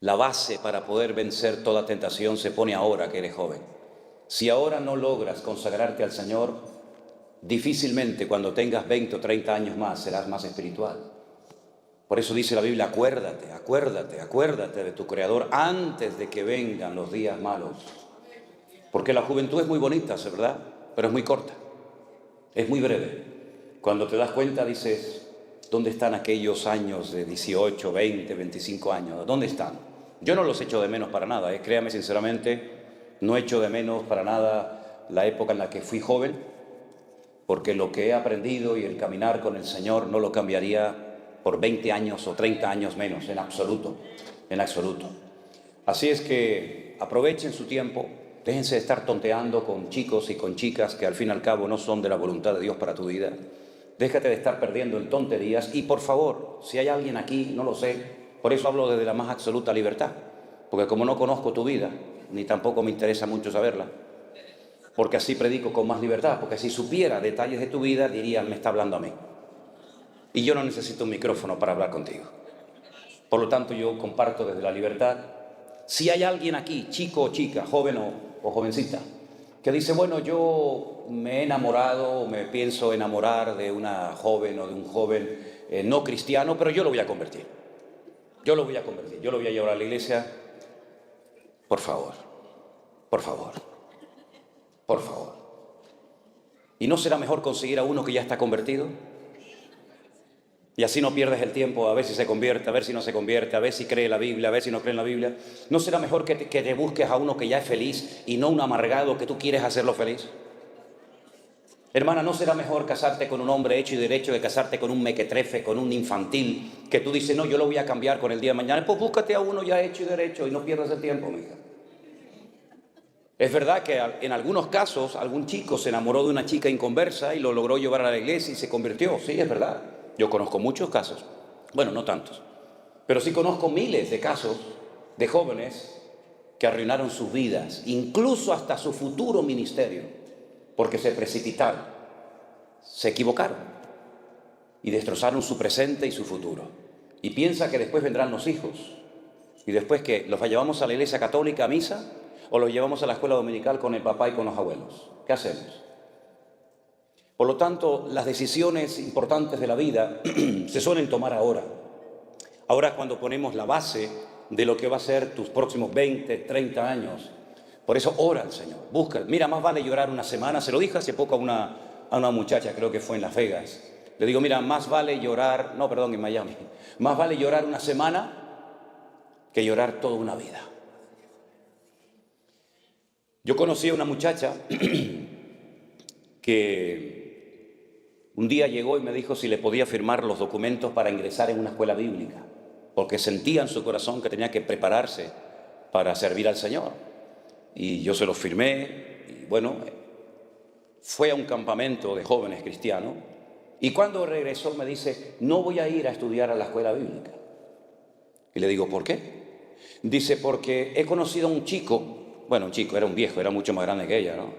la base para poder vencer toda tentación se pone ahora que eres joven. Si ahora no logras consagrarte al Señor, difícilmente cuando tengas 20 o 30 años más serás más espiritual. Por eso dice la Biblia, acuérdate, acuérdate, acuérdate de tu Creador antes de que vengan los días malos. Porque la juventud es muy bonita, ¿es verdad? Pero es muy corta, es muy breve. Cuando te das cuenta dices, ¿dónde están aquellos años de 18, 20, 25 años? ¿Dónde están? Yo no los echo de menos para nada, créame sinceramente, no echo de menos para nada la época en la que fui joven, porque lo que he aprendido y el caminar con el Señor no lo cambiaría por 20 años o 30 años menos, en absoluto, en absoluto. Así es que aprovechen su tiempo, déjense de estar tonteando con chicos y con chicas que al fin y al cabo no son de la voluntad de Dios para tu vida. Déjate de estar perdiendo en tonterías y por favor, si hay alguien aquí, no lo sé, por eso hablo desde la más absoluta libertad, porque como no conozco tu vida, ni tampoco me interesa mucho saberla, porque así predico con más libertad, porque si supiera detalles de tu vida dirían, me está hablando a mí. Y yo no necesito un micrófono para hablar contigo. Por lo tanto, yo comparto desde la libertad. Si hay alguien aquí, chico o chica, joven o jovencita, que dice, bueno, yo me he enamorado o me pienso enamorar de una joven o de un joven no cristiano, pero yo lo voy a convertir. Yo lo voy a convertir, yo lo voy a llevar a la iglesia. Por favor, por favor, por favor. ¿Y no será mejor conseguir a uno que ya está convertido? Y así no pierdes el tiempo a ver si se convierte, a ver si no se convierte, a ver si cree la Biblia, a ver si no cree en la Biblia. ¿No será mejor que te busques a uno que ya es feliz y no un amargado que tú quieres hacerlo feliz? Hermana, ¿no será mejor casarte con un hombre hecho y derecho que casarte con un mequetrefe, con un infantil, que tú dices, no, yo lo voy a cambiar con el día de mañana? Pues búscate a uno ya hecho y derecho y no pierdas el tiempo, mija. Es verdad que en algunos casos algún chico se enamoró de una chica inconversa y lo logró llevar a la iglesia y se convirtió. Sí, es verdad. Yo conozco muchos casos. Bueno, no tantos. Pero sí conozco miles de casos de jóvenes que arruinaron sus vidas, incluso hasta su futuro ministerio, porque se precipitaron, se equivocaron y destrozaron su presente y su futuro. Y piensa que después vendrán los hijos. Y después que los llevamos a la iglesia católica a misa o los llevamos a la escuela dominical con el papá y con los abuelos. ¿Qué hacemos? Por lo tanto, las decisiones importantes de la vida se suelen tomar ahora. Ahora cuando ponemos la base de lo que va a ser tus próximos 20, 30 años. Por eso ora al Señor, busca. Mira, más vale llorar una semana. Se lo dije hace poco a una muchacha, creo que fue en Las Vegas. Le digo, mira, más vale llorar, no, perdón, en Miami. Más vale llorar una semana que llorar toda una vida. Yo conocí a una muchacha que un día llegó y me dijo si le podía firmar los documentos para ingresar en una escuela bíblica, porque sentía en su corazón que tenía que prepararse para servir al Señor. Y yo se los firmé, y bueno, fue a un campamento de jóvenes cristianos, y cuando regresó me dice, no voy a ir a estudiar a la escuela bíblica. Y le digo, ¿por qué? Dice, porque he conocido a un chico, bueno, un chico, era un viejo, era mucho más grande que ella, ¿no?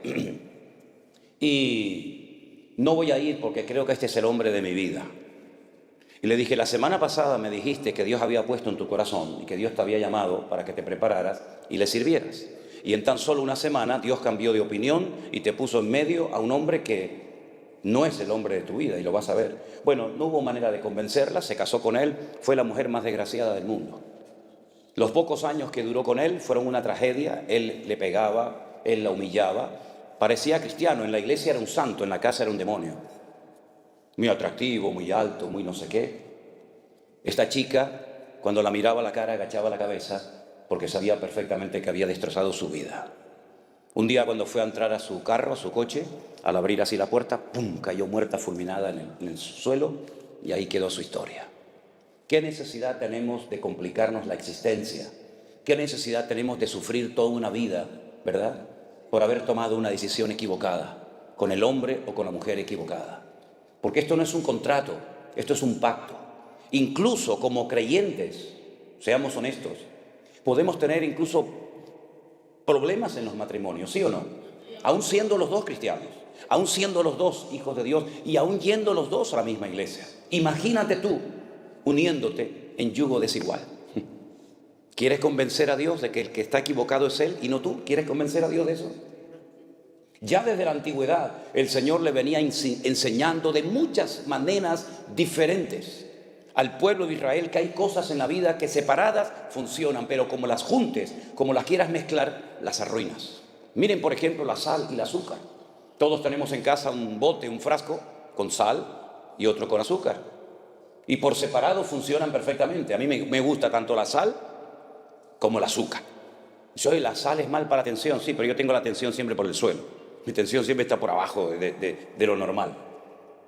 Y no voy a ir porque creo que este es el hombre de mi vida. Y le dije, la semana pasada me dijiste que Dios había puesto en tu corazón y que Dios te había llamado para que te prepararas y le sirvieras. Y en tan solo una semana Dios cambió de opinión y te puso en medio a un hombre que no es el hombre de tu vida y lo vas a ver. Bueno, no hubo manera de convencerla, se casó con él, fue la mujer más desgraciada del mundo. Los pocos años que duró con él fueron una tragedia, él le pegaba, él la humillaba, parecía cristiano, en la iglesia era un santo, en la casa era un demonio. Muy atractivo, muy alto, muy no sé qué. Esta chica, cuando la miraba a la cara, agachaba la cabeza porque sabía perfectamente que había destrozado su vida. Un día cuando fue a entrar a su carro, a su coche, al abrir así la puerta, ¡pum!, cayó muerta fulminada en el suelo y ahí quedó su historia. ¿Qué necesidad tenemos de complicarnos la existencia? ¿Qué necesidad tenemos de sufrir toda una vida, verdad? Por haber tomado una decisión equivocada, con el hombre o con la mujer equivocada. Porque esto no es un contrato, esto es un pacto. Incluso como creyentes, seamos honestos, podemos tener incluso problemas en los matrimonios, ¿sí o no? Aún siendo los dos cristianos, aún siendo los dos hijos de Dios y aún yendo los dos a la misma iglesia. Imagínate tú uniéndote en yugo desigual. ¿Quieres convencer a Dios de que el que está equivocado es Él y no tú? ¿Quieres convencer a Dios de eso? Ya desde la antigüedad el Señor le venía enseñando de muchas maneras diferentes al pueblo de Israel que hay cosas en la vida que separadas funcionan, pero como las juntes, como las quieras mezclar, las arruinas. Miren, por ejemplo, la sal y el azúcar. Todos tenemos en casa un bote, un frasco con sal y otro con azúcar. Y por separado funcionan perfectamente. A mí me gusta tanto la sal como el azúcar. La sal es mal para la tensión, sí, pero yo tengo la tensión siempre por el suelo. Mi tensión siempre está por abajo de lo normal.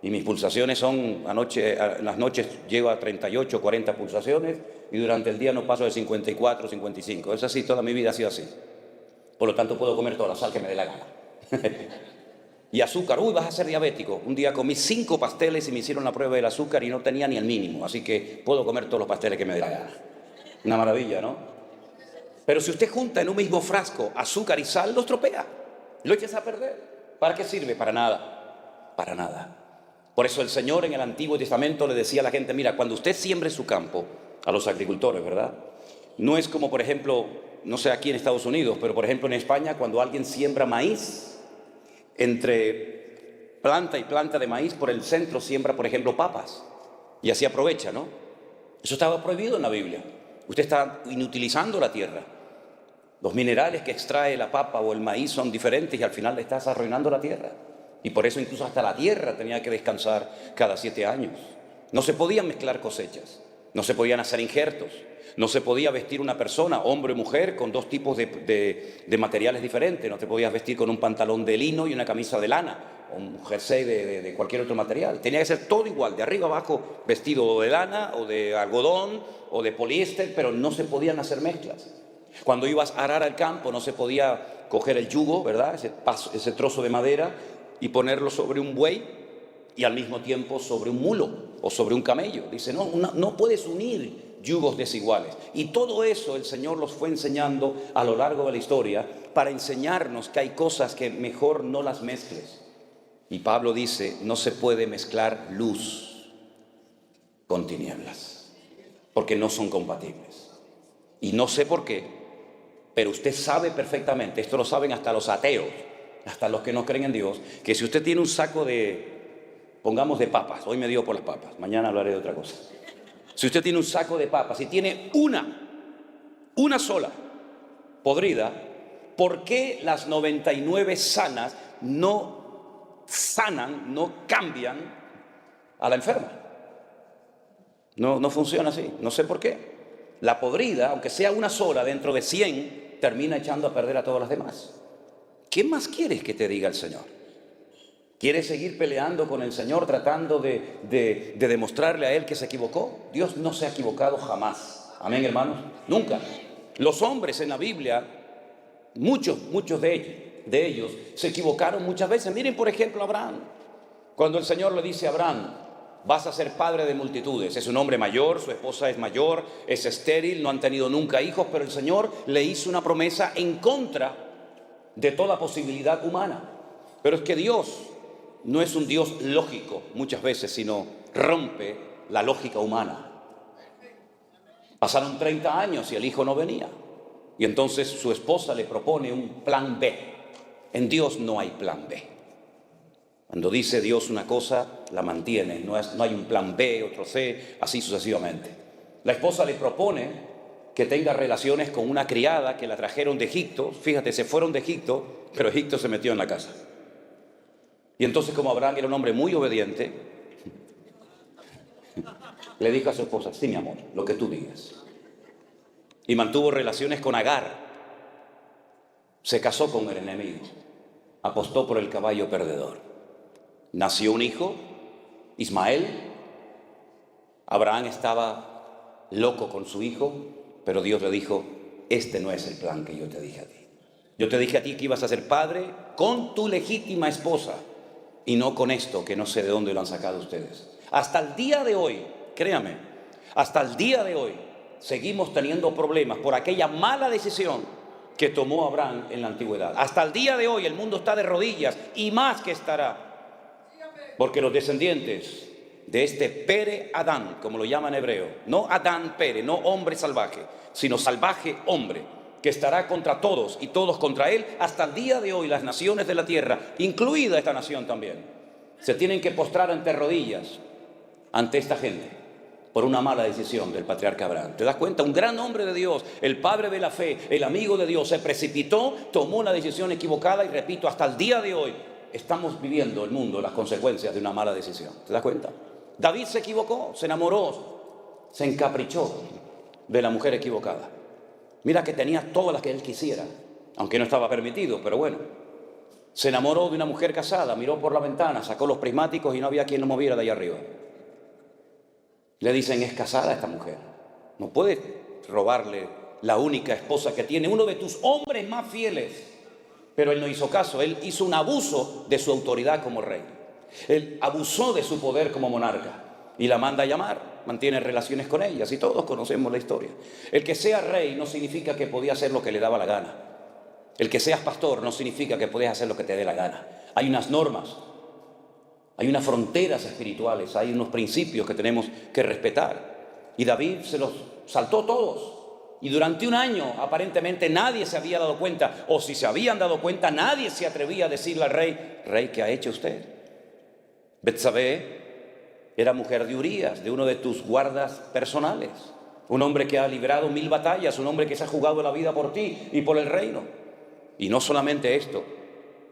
Y mis pulsaciones son, en las noches llego a 38, 40 pulsaciones y durante el día no paso de 54, 55. Es así, toda mi vida ha sido así. Por lo tanto puedo comer toda la sal que me dé la gana. Y azúcar, vas a ser diabético. Un día comí 5 pasteles y me hicieron la prueba del azúcar y no tenía ni el mínimo. Así que puedo comer todos los pasteles que me dé la gana. Una maravilla, ¿no? Pero si usted junta en un mismo frasco azúcar y sal, lo estropea. Lo echas a perder. ¿Para qué sirve? Para nada. Para nada. Por eso el Señor en el Antiguo Testamento le decía a la gente, mira, cuando usted siembre su campo, a los agricultores, ¿verdad? No es como, por ejemplo, no sé aquí en Estados Unidos, pero por ejemplo en España, cuando alguien siembra maíz, entre planta y planta de maíz, por el centro siembra, por ejemplo, papas. Y así aprovecha, ¿no? Eso estaba prohibido en la Biblia. Usted está inutilizando la tierra. Los minerales que extrae la papa o el maíz son diferentes y al final le estás arruinando la tierra. Y por eso incluso hasta la tierra tenía que descansar cada 7 años. No se podían mezclar cosechas, no se podían hacer injertos, no se podía vestir una persona, hombre o mujer, con 2 tipos de materiales diferentes. No te podías vestir con un pantalón de lino y una camisa de lana, o un jersey de cualquier otro material. Tenía que ser todo igual, de arriba abajo, vestido de lana o de algodón o de poliéster, pero no se podían hacer mezclas. Cuando ibas a arar al campo no se podía coger el yugo, ¿verdad? Ese trozo de madera y ponerlo sobre un buey y al mismo tiempo sobre un mulo o sobre un camello. Dice, no puedes unir yugos desiguales. Y todo eso el Señor los fue enseñando a lo largo de la historia para enseñarnos que hay cosas que mejor no las mezcles. Y Pablo dice, no se puede mezclar luz con tinieblas, porque no son compatibles. Y no sé por qué, pero usted sabe perfectamente, esto lo saben hasta los ateos, hasta los que no creen en Dios, que si usted tiene un saco pongamos de papas, hoy me dio por las papas, mañana hablaré de otra cosa. Si usted tiene un saco de papas y tiene una sola podrida, ¿por qué las 99 sanas no sanan, no cambian a la enferma? No funciona así, no sé por qué. La podrida, aunque sea una sola dentro de 100, termina echando a perder a todas las demás. ¿Qué más quieres que te diga el Señor? ¿Quieres seguir peleando con el Señor tratando de demostrarle a Él que se equivocó? Dios no se ha equivocado jamás. Amén, hermanos. Nunca. Los hombres en la Biblia, muchos de ellos se equivocaron muchas veces. Miren, por ejemplo, Abraham. Cuando el Señor le dice a Abraham, vas a ser padre de multitudes. Es un hombre mayor, su esposa es mayor, es estéril, no han tenido nunca hijos, pero el Señor le hizo una promesa en contra de toda posibilidad humana. Pero es que Dios no es un Dios lógico muchas veces, sino rompe la lógica humana. Pasaron 30 años y el hijo no venía. Y entonces su esposa le propone un plan B. En Dios no hay plan B. Cuando dice Dios una cosa, la mantiene. No hay un plan B, otro C, así sucesivamente. La esposa le propone que tenga relaciones con una criada que la trajeron de Egipto. Fíjate, se fueron de Egipto, pero Egipto se metió en la casa. Y entonces, como Abraham era un hombre muy obediente, le dijo a su esposa, sí, mi amor, lo que tú digas. Y mantuvo relaciones con Agar. Se casó con el enemigo. Apostó por el caballo perdedor. Nació un hijo, Ismael. Abraham estaba loco con su hijo, pero Dios le dijo, este no es el plan que yo te dije a ti. Yo te dije a ti que ibas a ser padre con tu legítima esposa y no con esto que no sé de dónde lo han sacado ustedes. Hasta el día de hoy, créame, hasta el día de hoy seguimos teniendo problemas por aquella mala decisión que tomó Abraham en la antigüedad. Hasta el día de hoy el mundo está de rodillas y más que estará, porque los descendientes de este Pere Adán, como lo llaman en hebreo, no Adán Pere, no hombre salvaje, sino salvaje hombre, que estará contra todos y todos contra él. Hasta el día de hoy las naciones de la tierra, incluida esta nación también, se tienen que postrar ante rodillas ante esta gente por una mala decisión del patriarca Abraham. ¿Te das cuenta? Un gran hombre de Dios, el padre de la fe, el amigo de Dios, se precipitó, tomó una decisión equivocada y repito, hasta el día de hoy estamos viviendo el mundo las consecuencias de una mala decisión. ¿Te das cuenta? David se equivocó, se enamoró, se encaprichó de la mujer equivocada. Mira que tenía todas las que él quisiera, aunque no estaba permitido, pero bueno. Se enamoró de una mujer casada, miró por la ventana, sacó los prismáticos y no había quien lo moviera de allá arriba. Le dicen, es casada esta mujer, no puedes robarle la única esposa que tiene, uno de tus hombres más fieles. Pero él no hizo caso, él hizo un abuso de su autoridad como rey. Él abusó de su poder como monarca y la manda a llamar, mantiene relaciones con ellas y todos conocemos la historia. El que sea rey no significa que podía hacer lo que le daba la gana. El que seas pastor no significa que puedes hacer lo que te dé la gana. Hay unas normas, hay unas fronteras espirituales, hay unos principios que tenemos que respetar. Y David se los saltó todos. Y durante un año aparentemente nadie se había dado cuenta, o si se habían dado cuenta, nadie se atrevía a decirle al rey, rey, ¿qué ha hecho usted? Betsabé era mujer de Urías, de uno de tus guardas personales, un hombre que ha librado 1000 batallas, un hombre que se ha jugado la vida por ti y por el reino. Y no solamente esto,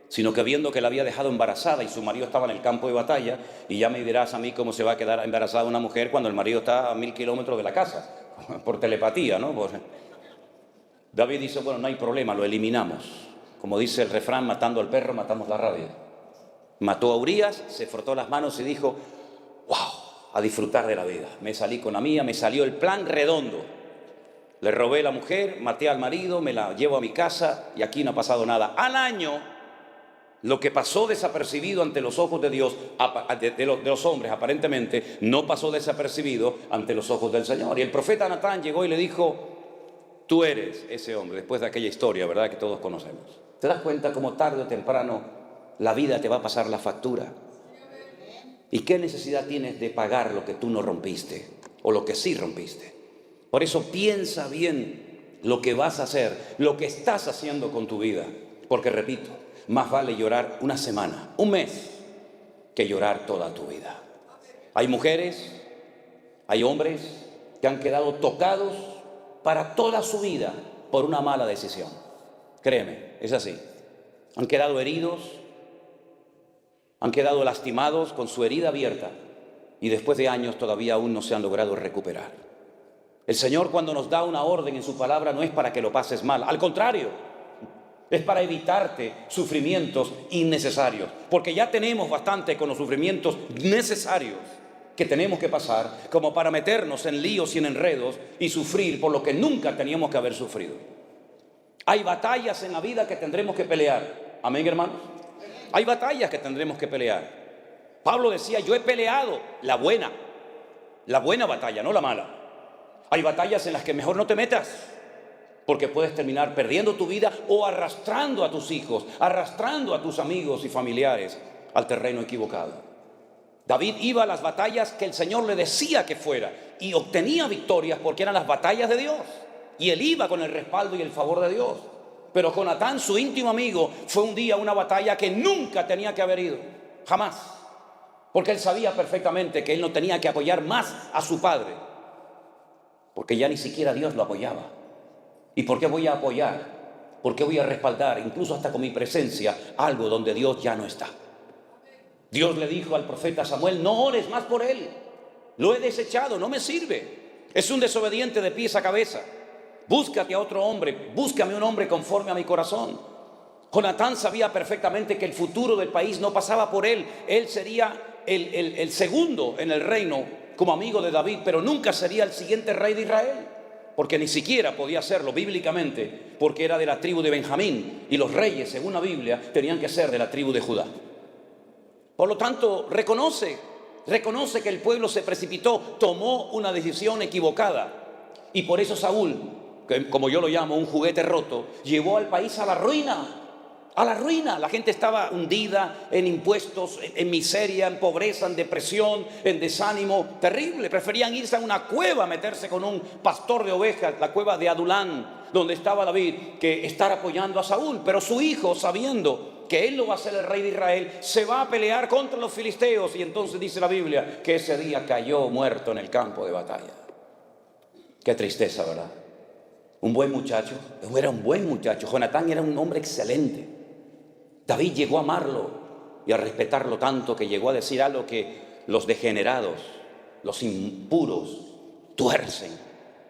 sino que viendo que la había dejado embarazada y su marido estaba en el campo de batalla, y ya me dirás a mí cómo se va a quedar embarazada una mujer cuando el marido está a 1000 kilómetros de la casa, por telepatía, ¿no? David dice, bueno, no hay problema, lo eliminamos. Como dice el refrán, matando al perro, matamos la rabia. Mató a Urías, se frotó las manos y dijo, wow, a disfrutar de la vida. Me salí con la mía, me salió el plan redondo. Le robé la mujer, maté al marido, me la llevo a mi casa y aquí no ha pasado nada. Al año, lo que pasó desapercibido ante los ojos de Dios, de los hombres aparentemente, no pasó desapercibido ante los ojos del Señor. Y el profeta Natán llegó y le dijo, tú eres ese hombre, después de aquella historia, ¿verdad?, que todos conocemos. ¿Te das cuenta cómo tarde o temprano la vida te va a pasar la factura? ¿Y qué necesidad tienes de pagar lo que tú no rompiste o lo que sí rompiste? Por eso piensa bien lo que vas a hacer, lo que estás haciendo con tu vida. Porque repito, más vale llorar una semana, un mes, que llorar toda tu vida. Hay mujeres, hay hombres que han quedado tocados para toda su vida por una mala decisión. Créeme, es así. Han quedado heridos, han quedado lastimados con su herida abierta y después de años todavía aún no se han logrado recuperar. El Señor, cuando nos da una orden en su palabra, no es para que lo pases mal, al contrario, es para evitarte sufrimientos innecesarios, porque ya tenemos bastante con los sufrimientos necesarios que tenemos que pasar como para meternos en líos y en enredos y sufrir por lo que nunca teníamos que haber sufrido. Hay batallas en la vida que tendremos que pelear. Amén, hermanos. Hay batallas que tendremos que pelear. Pablo decía, yo he peleado la buena batalla, no la mala. Hay batallas en las que mejor no te metas, porque puedes terminar perdiendo tu vida o arrastrando a tus hijos, arrastrando a tus amigos y familiares al terreno equivocado. David iba a las batallas que el Señor le decía que fuera y obtenía victorias porque eran las batallas de Dios. Y él iba con el respaldo y el favor de Dios. Pero Jonatán, su íntimo amigo, fue un día a una batalla que nunca tenía que haber ido, jamás. Porque él sabía perfectamente que él no tenía que apoyar más a su padre, porque ya ni siquiera Dios lo apoyaba. ¿Y por qué voy a apoyar? ¿Por qué voy a respaldar, incluso hasta con mi presencia, algo donde Dios ya no está? Dios le dijo al profeta Samuel, no ores más por él, lo he desechado, no me sirve, es un desobediente de pies a cabeza. Búscate a otro hombre, búscame un hombre conforme a mi corazón. Jonatán sabía perfectamente que el futuro del país no pasaba por él. Él sería el segundo en el reino como amigo de David, pero nunca sería el siguiente rey de Israel, porque ni siquiera podía serlo bíblicamente, porque era de la tribu de Benjamín, y los reyes, según la Biblia, tenían que ser de la tribu de Judá. Por lo tanto, reconoce que el pueblo se precipitó, tomó una decisión equivocada, y por eso Saúl, que como yo lo llamo un juguete roto, llevó al país a la ruina. a la ruina. La gente estaba hundida en impuestos, en miseria, en pobreza, en depresión, en desánimo terrible. Preferían irse a una cueva a meterse con un pastor de ovejas, la cueva de Adulán, donde estaba David, que estar apoyando a Saúl. Pero su hijo, sabiendo que él lo va a ser el rey de Israel, se va a pelear contra los filisteos. Y entonces dice la Biblia que ese día cayó muerto en el campo de batalla. Qué tristeza, ¿verdad? Un buen muchacho, era un buen muchacho. Jonatán era un hombre excelente. David llegó a amarlo y a respetarlo tanto que llegó a decir algo que los degenerados, los impuros, tuercen.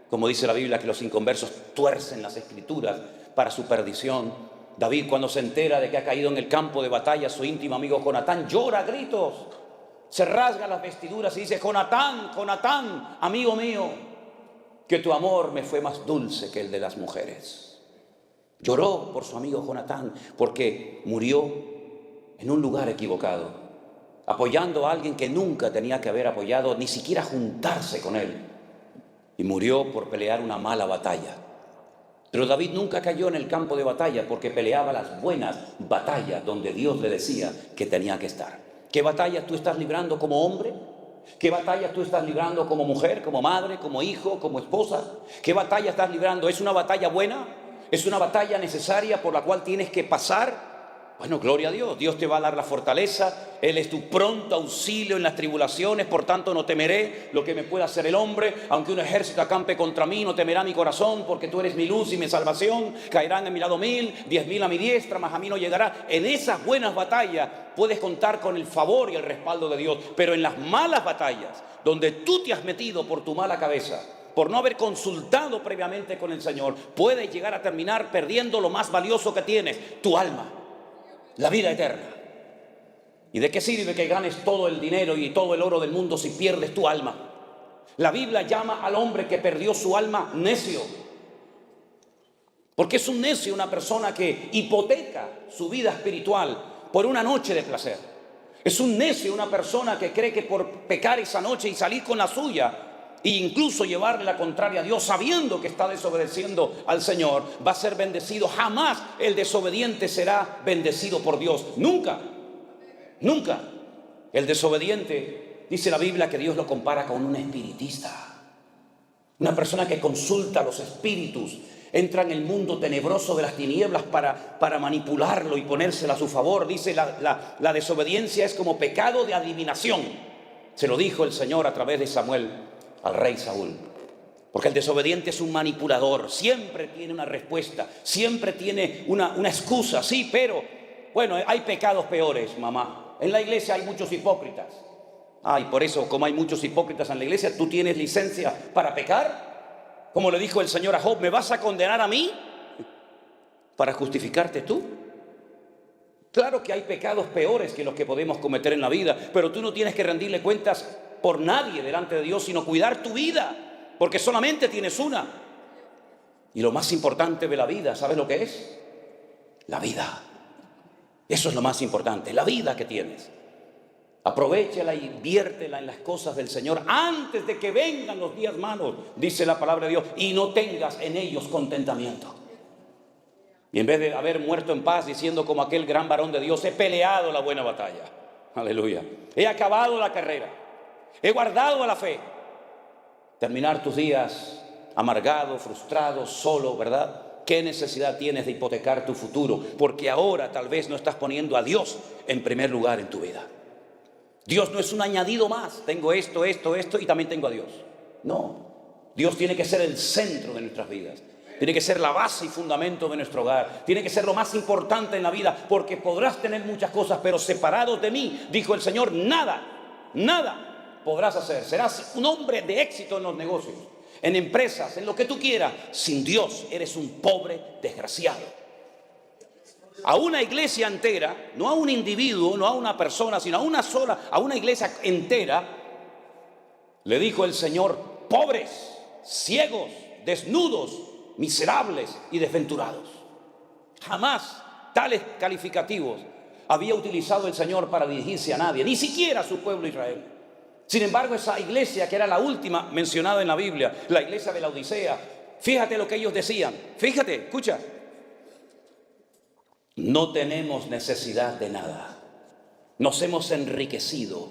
Como dice la Biblia, que los inconversos tuercen las escrituras para su perdición. David, cuando se entera de que ha caído en el campo de batalla, su íntimo amigo Jonatán llora a gritos, se rasga las vestiduras y dice: Jonatán, Jonatán, amigo mío, que tu amor me fue más dulce que el de las mujeres. Lloró por su amigo Jonatán porque murió en un lugar equivocado, apoyando a alguien que nunca tenía que haber apoyado, ni siquiera juntarse con él. Y murió por pelear una mala batalla. Pero David nunca cayó en el campo de batalla porque peleaba las buenas batallas donde Dios le decía que tenía que estar. ¿Qué batallas tú estás librando como hombre? ¿Qué batallas tú estás librando como mujer, como madre, como hijo, como esposa? ¿Qué batalla estás librando? ¿Es una batalla buena? ¿Es una batalla necesaria por la cual tienes que pasar? Bueno, gloria a Dios. Dios te va a dar la fortaleza. Él es tu pronto auxilio en las tribulaciones. Por tanto, no temeré lo que me pueda hacer el hombre. Aunque un ejército acampe contra mí, no temerá mi corazón, porque tú eres mi luz y mi salvación. Caerán a mi lado 1000, 10,000 a mi diestra, mas a mí no llegará. En esas buenas batallas puedes contar con el favor y el respaldo de Dios. Pero en las malas batallas, donde tú te has metido por tu mala cabeza, por no haber consultado previamente con el Señor, puedes llegar a terminar perdiendo lo más valioso que tienes, tu alma, la vida eterna. ¿Y de qué sirve que ganes todo el dinero y todo el oro del mundo si pierdes tu alma? La Biblia llama al hombre que perdió su alma necio, porque es un necio una persona que hipoteca su vida espiritual por una noche de placer. Es un necio una persona que cree que por pecar esa noche y salir con la suya, e incluso llevarle la contraria a Dios, sabiendo que está desobedeciendo al Señor, va a ser bendecido. Jamás el desobediente será bendecido por Dios. Nunca, nunca. El desobediente, dice la Biblia, que Dios lo compara con un espiritista, una persona que consulta a los espíritus, entra en el mundo tenebroso de las tinieblas para manipularlo y ponérsela a su favor. Dice la desobediencia es como pecado de adivinación. Se lo dijo el Señor a través de Samuel al rey Saúl. Porque el desobediente es un manipulador, siempre tiene una respuesta, siempre tiene una excusa. Sí, pero bueno, hay pecados peores, mamá. En la iglesia hay muchos hipócritas. Y por eso, como hay muchos hipócritas en la iglesia, ¿tú tienes licencia para pecar? Como le dijo el Señor a Job: ¿me vas a condenar a mí para justificarte tú? Claro que hay pecados peores que los que podemos cometer en la vida, pero tú no tienes que rendirle cuentas por nadie delante de Dios, sino cuidar tu vida, porque solamente tienes una. Y lo más importante de la vida, ¿sabes lo que es? La vida. Eso es lo más importante, la vida que tienes. Aprovéchala y inviértela en las cosas del Señor antes de que vengan los días malos, dice la palabra de Dios, y no tengas en ellos contentamiento. Y en vez de haber muerto en paz, diciendo como aquel gran varón de Dios: he peleado la buena batalla, aleluya, he acabado la carrera, he guardado la fe. Terminar tus días amargado, frustrado, solo, ¿verdad? ¿Qué necesidad tienes de hipotecar tu futuro? Porque ahora tal vez no estás poniendo a Dios en primer lugar en tu vida. Dios no es un añadido más. Tengo esto y también tengo a Dios. No, Dios tiene que ser el centro de nuestras vidas. Tiene que ser la base y fundamento de nuestro hogar. Tiene que ser lo más importante en la vida, porque podrás tener muchas cosas, pero separados de mí, dijo el Señor, nada podrás hacer. Serás un hombre de éxito en los negocios, en empresas, en lo que tú quieras. Sin Dios eres un pobre desgraciado. A una iglesia entera, no a un individuo, no a una persona, sino a una iglesia entera, le dijo el Señor: pobres, ciegos, desnudos, miserables y desventurados. Jamás tales calificativos había utilizado el Señor para dirigirse a nadie, ni siquiera a su pueblo Israel. Sin embargo, esa iglesia, que era la última mencionada en la Biblia, la iglesia de la Odisea, fíjate lo que ellos decían. Fíjate, escucha. No tenemos necesidad de nada. Nos hemos enriquecido.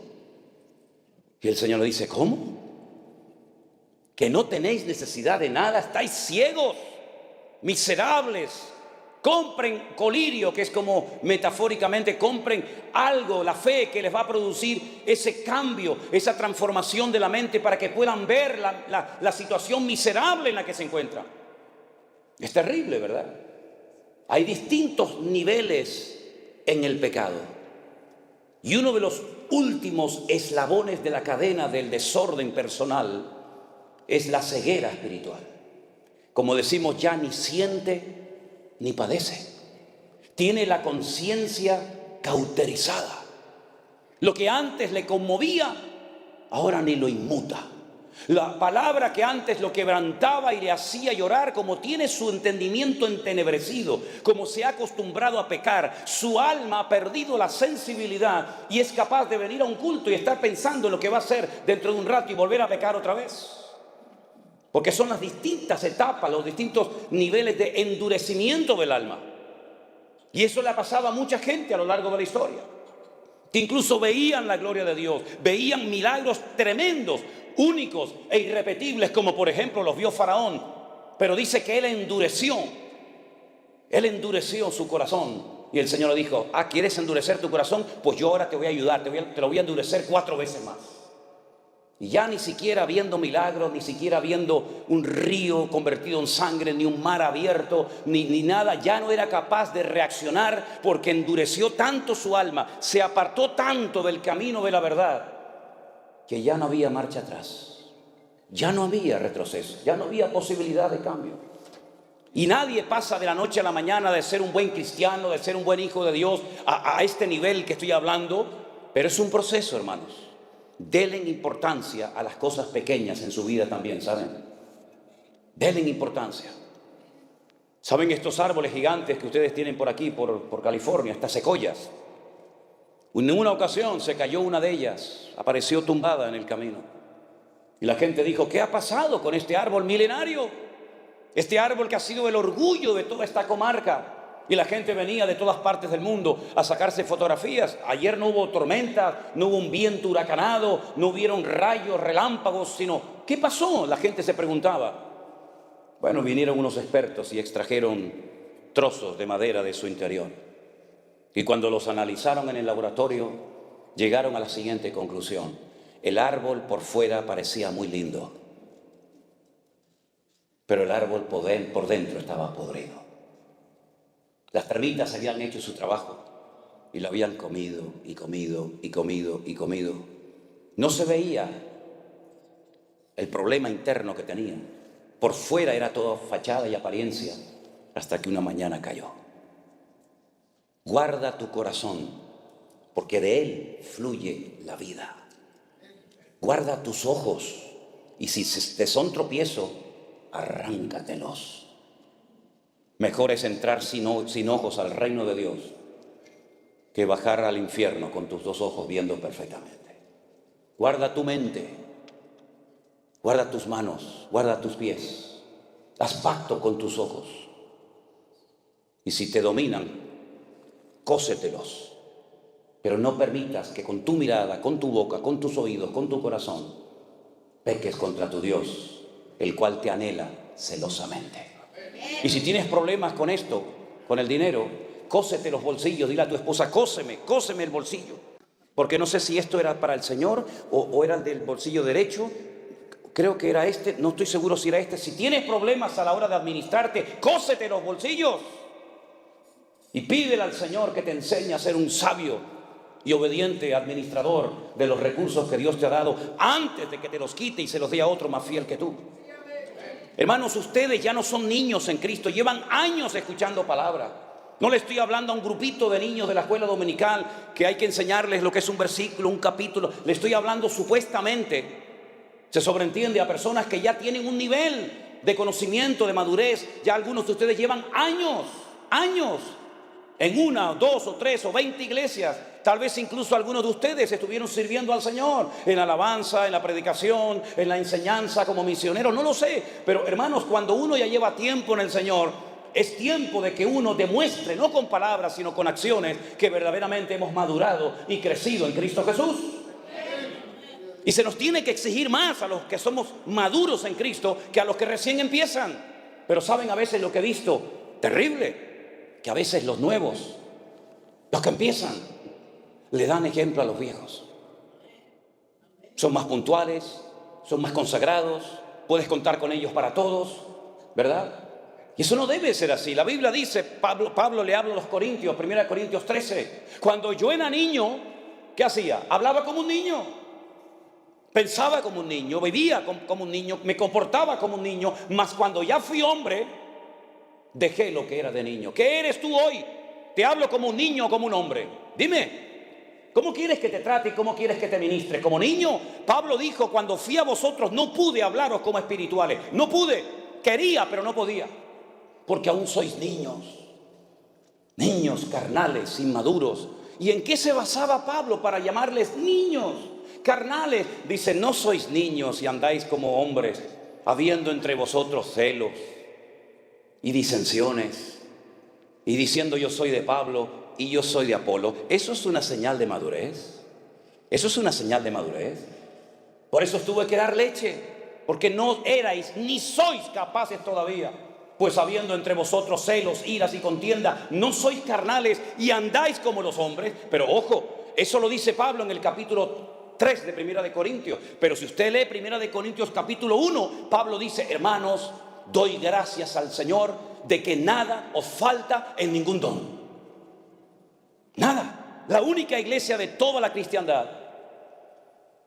Y el Señor le dice, ¿cómo? ¿Que no tenéis necesidad de nada? ¿Estáis ciegos, miserables? Compren colirio, que es como metafóricamente, compren algo, la fe que les va a producir ese cambio, esa transformación de la mente para que puedan ver la situación miserable en la que se encuentran. Es terrible, ¿verdad? Hay distintos niveles en el pecado. Y uno de los últimos eslabones de la cadena del desorden personal es la ceguera espiritual. Como decimos, ya ni siente ni padece. Tiene la conciencia cauterizada. Lo que antes le conmovía, ahora ni lo inmuta. La palabra que antes lo quebrantaba y le hacía llorar, como tiene su entendimiento entenebrecido, como se ha acostumbrado a pecar, su alma ha perdido la sensibilidad y es capaz de venir a un culto y estar pensando en lo que va a hacer dentro de un rato y volver a pecar otra vez. Porque son las distintas etapas, los distintos niveles de endurecimiento del alma. Y eso le ha pasado a mucha gente a lo largo de la historia, que incluso veían la gloria de Dios, veían milagros tremendos, únicos e irrepetibles, como por ejemplo los vio Faraón. Pero dice que él endureció su corazón. Y el Señor le dijo, ¿quieres endurecer tu corazón? Pues yo ahora te voy a ayudar, te lo voy a endurecer 4 veces más. Y ya ni siquiera viendo milagros, ni siquiera viendo un río convertido en sangre, ni un mar abierto, ni nada, ya no era capaz de reaccionar porque endureció tanto su alma, se apartó tanto del camino de la verdad, que ya no había marcha atrás, ya no había retroceso, ya no había posibilidad de cambio. Y nadie pasa de la noche a la mañana de ser un buen cristiano, de ser un buen hijo de Dios, a este nivel que estoy hablando, pero es un proceso, hermanos. Denle importancia a las cosas pequeñas en su vida también, ¿saben? Denle importancia. ¿Saben estos árboles gigantes que ustedes tienen por aquí, por California, estas secoyas? En una ocasión se cayó una de ellas, apareció tumbada en el camino. Y la gente dijo, ¿qué ha pasado con este árbol milenario? Este árbol que ha sido el orgullo de toda esta comarca. Y la gente venía de todas partes del mundo a sacarse fotografías. Ayer no hubo tormenta, no hubo un viento huracanado, no hubieron rayos, relámpagos, sino, ¿qué pasó? La gente se preguntaba. Bueno, vinieron unos expertos y extrajeron trozos de madera de su interior. Y cuando los analizaron en el laboratorio, llegaron a la siguiente conclusión. El árbol por fuera parecía muy lindo, pero el árbol por dentro estaba podrido. Las termitas habían hecho su trabajo y lo habían comido y comido y comido y comido. No se veía el problema interno que tenían. Por fuera era todo fachada y apariencia, hasta que una mañana cayó. Guarda tu corazón, porque de él fluye la vida. Guarda tus ojos, y si te son tropiezo, arráncatelos. Mejor es entrar sin ojos al reino de Dios que bajar al infierno con tus 2 ojos viendo perfectamente. Guarda tu mente, guarda tus manos, guarda tus pies. Haz pacto con tus ojos. Y si te dominan, cósetelos. Pero no permitas que con tu mirada, con tu boca, con tus oídos, con tu corazón, peques contra tu Dios, el cual te anhela celosamente. Y si tienes problemas con esto, con el dinero, cósete los bolsillos, dile a tu esposa, cóseme el bolsillo. Porque no sé si esto era para el Señor o era del bolsillo derecho. Creo que era este, no estoy seguro si era este. Si tienes problemas a la hora de administrarte, cósete los bolsillos. Y pídele al Señor que te enseñe a ser un sabio y obediente administrador de los recursos que Dios te ha dado antes de que te los quite y se los dé a otro más fiel que tú. Hermanos, ustedes ya no son niños en Cristo, llevan años escuchando palabra. No le estoy hablando a un grupito de niños de la escuela dominical que hay que enseñarles lo que es un versículo, un capítulo. Le estoy hablando supuestamente, se sobreentiende, a personas que ya tienen un nivel de conocimiento, de madurez. Ya algunos de ustedes llevan años en 1, 2 o 3 o 20 iglesias. Tal vez incluso algunos de ustedes estuvieron sirviendo al Señor en la alabanza, en la predicación, en la enseñanza como misioneros, no lo sé. Pero hermanos, cuando uno ya lleva tiempo en el Señor, es tiempo de que uno demuestre, no con palabras, sino con acciones, que verdaderamente hemos madurado y crecido en Cristo Jesús. Y se nos tiene que exigir más a los que somos maduros en Cristo que a los que recién empiezan. Pero saben a veces lo que he visto, terrible, que a veces los nuevos, los que empiezan, le dan ejemplo a los viejos. Son más puntuales, son más consagrados, puedes contar con ellos para todos, ¿verdad? Y eso no debe ser así. La Biblia dice, Pablo le habla a los Corintios, 1 Corintios 13, cuando yo era niño, ¿qué hacía? Hablaba como un niño, pensaba como un niño, vivía como un niño, me comportaba como un niño, mas cuando ya fui hombre, dejé lo que era de niño. ¿Qué eres tú hoy? ¿Te hablo como un niño o como un hombre? Dime. ¿Cómo quieres que te trate y cómo quieres que te ministre? ¿Como niño? Pablo dijo, cuando fui a vosotros no pude hablaros como espirituales. No pude. Quería, pero no podía. Porque aún sois niños. Niños carnales, inmaduros. ¿Y en qué se basaba Pablo para llamarles niños carnales? Dice, no sois niños y andáis como hombres, habiendo entre vosotros celos y disensiones. Y diciendo yo soy de Pablo y yo soy de Apolo. ¿Eso es una señal de madurez? ¿Eso es una señal de madurez? Por eso os tuve que dar leche, porque no erais ni sois capaces todavía, pues habiendo entre vosotros celos, iras y contienda, no sois carnales y andáis como los hombres. Pero ojo, eso lo dice Pablo en el capítulo 3 de 1 de Corintios. Pero si usted lee 1 de Corintios capítulo 1, Pablo dice, hermanos, doy gracias al Señor de que nada os falta en ningún don. Nada. La única iglesia de toda la cristiandad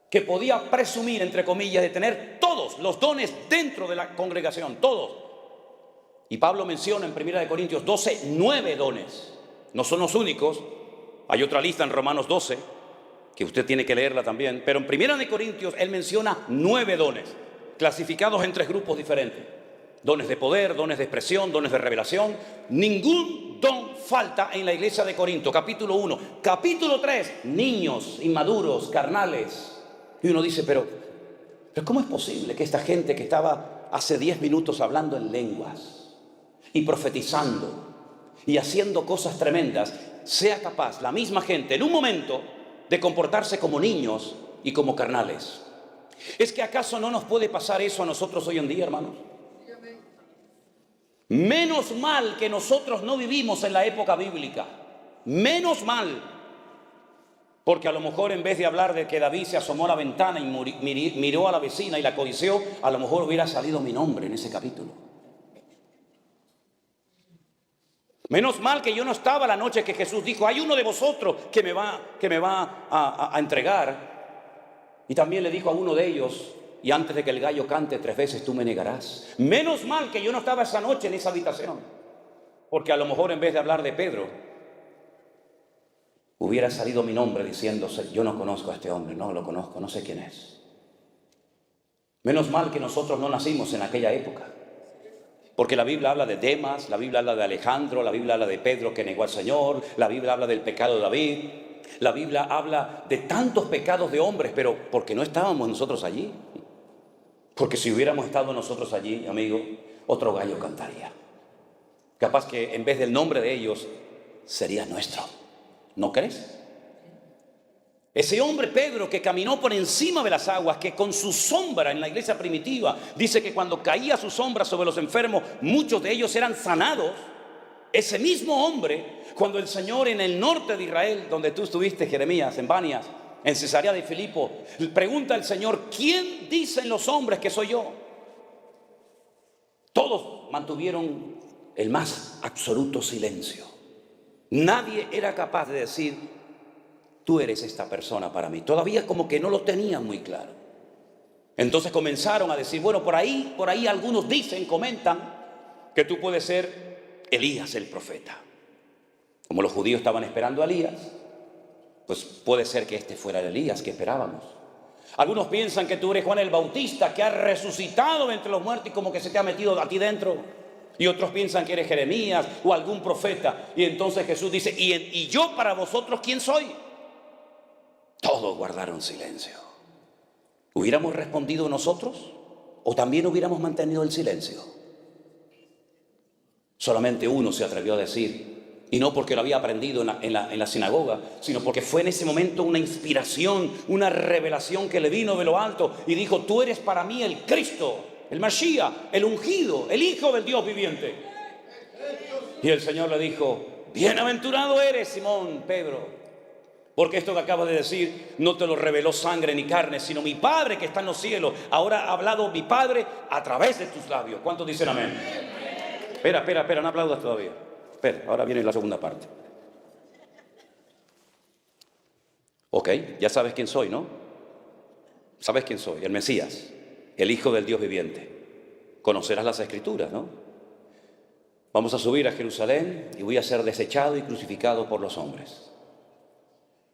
que podía presumir, entre comillas, de tener todos los dones dentro de la congregación, todos. Y Pablo menciona en 1 Corintios 12, 9 dones. No son los únicos. Hay otra lista en Romanos 12, que usted tiene que leerla también. Pero en 1 Corintios él menciona 9 dones, clasificados en 3 grupos diferentes. Dones de poder, dones de expresión, dones de revelación. Ningún don falta en la iglesia de Corinto. Capítulo 1. Capítulo 3. Niños, inmaduros, carnales. Y uno dice, pero ¿cómo es posible que esta gente que estaba hace 10 minutos hablando en lenguas y profetizando y haciendo cosas tremendas, sea capaz, la misma gente, en un momento, de comportarse como niños y como carnales? ¿Es que acaso no nos puede pasar eso a nosotros hoy en día, hermanos? Menos mal que nosotros no vivimos en la época bíblica. Menos mal. Porque a lo mejor en vez de hablar de que David se asomó a la ventana y miró a la vecina y la codició, a lo mejor hubiera salido mi nombre en ese capítulo. Menos mal que yo no estaba la noche que Jesús dijo, hay uno de vosotros que me va a entregar. Y también le dijo a uno de ellos, y antes de que el gallo cante 3 veces tú me negarás. Menos mal que yo no estaba esa noche en esa habitación, porque a lo mejor en vez de hablar de Pedro, hubiera salido mi nombre diciéndose, yo no conozco a este hombre, no lo conozco, no sé quién es. Menos mal que nosotros no nacimos en aquella época, porque la Biblia habla de Demas, la Biblia habla de Alejandro, la Biblia habla de Pedro que negó al Señor, la Biblia habla del pecado de David, la Biblia habla de tantos pecados de hombres, pero porque no estábamos nosotros allí. Porque si hubiéramos estado nosotros allí, amigo, otro gallo cantaría. Capaz que en vez del nombre de ellos, sería nuestro. ¿No crees? Ese hombre Pedro que caminó por encima de las aguas, que con su sombra en la iglesia primitiva, dice que cuando caía su sombra sobre los enfermos, muchos de ellos eran sanados. Ese mismo hombre, cuando el Señor en el norte de Israel, donde tú estuviste, Jeremías, en Banias, en Cesarea de Filipo, pregunta al Señor, ¿quién dicen los hombres que soy yo? Todos mantuvieron el más absoluto silencio. Nadie era capaz de decir, tú eres esta persona para mí. Todavía como que no lo tenían muy claro. Entonces comenzaron a decir, bueno, por ahí algunos dicen, comentan, que tú puedes ser Elías el profeta. Como los judíos estaban esperando a Elías, pues puede ser que este fuera el Elías que esperábamos. Algunos piensan que tú eres Juan el Bautista, que ha resucitado entre los muertos y como que se te ha metido a ti dentro. Y otros piensan que eres Jeremías o algún profeta. Y entonces Jesús dice, ¿y yo para vosotros quién soy? Todos guardaron silencio. ¿Hubiéramos respondido nosotros? ¿O también hubiéramos mantenido el silencio? Solamente uno se atrevió a decir, y no porque lo había aprendido en la sinagoga, sino porque fue en ese momento una inspiración, una revelación que le vino de lo alto y dijo: tú eres para mí el Cristo, el Mashiach, el ungido, el Hijo del Dios viviente. Y el Señor le dijo: bienaventurado eres, Simón Pedro, porque esto que acabas de decir no te lo reveló sangre ni carne, sino mi Padre que está en los cielos. Ahora ha hablado mi Padre a través de tus labios. ¿Cuántos dicen amén? Espera, no aplaudas todavía. Espera, ahora viene la segunda parte. Ok, ya sabes quién soy, ¿no? ¿Sabes quién soy? El Mesías, el Hijo del Dios viviente. Conocerás las Escrituras, ¿no? Vamos a subir a Jerusalén y voy a ser desechado y crucificado por los hombres.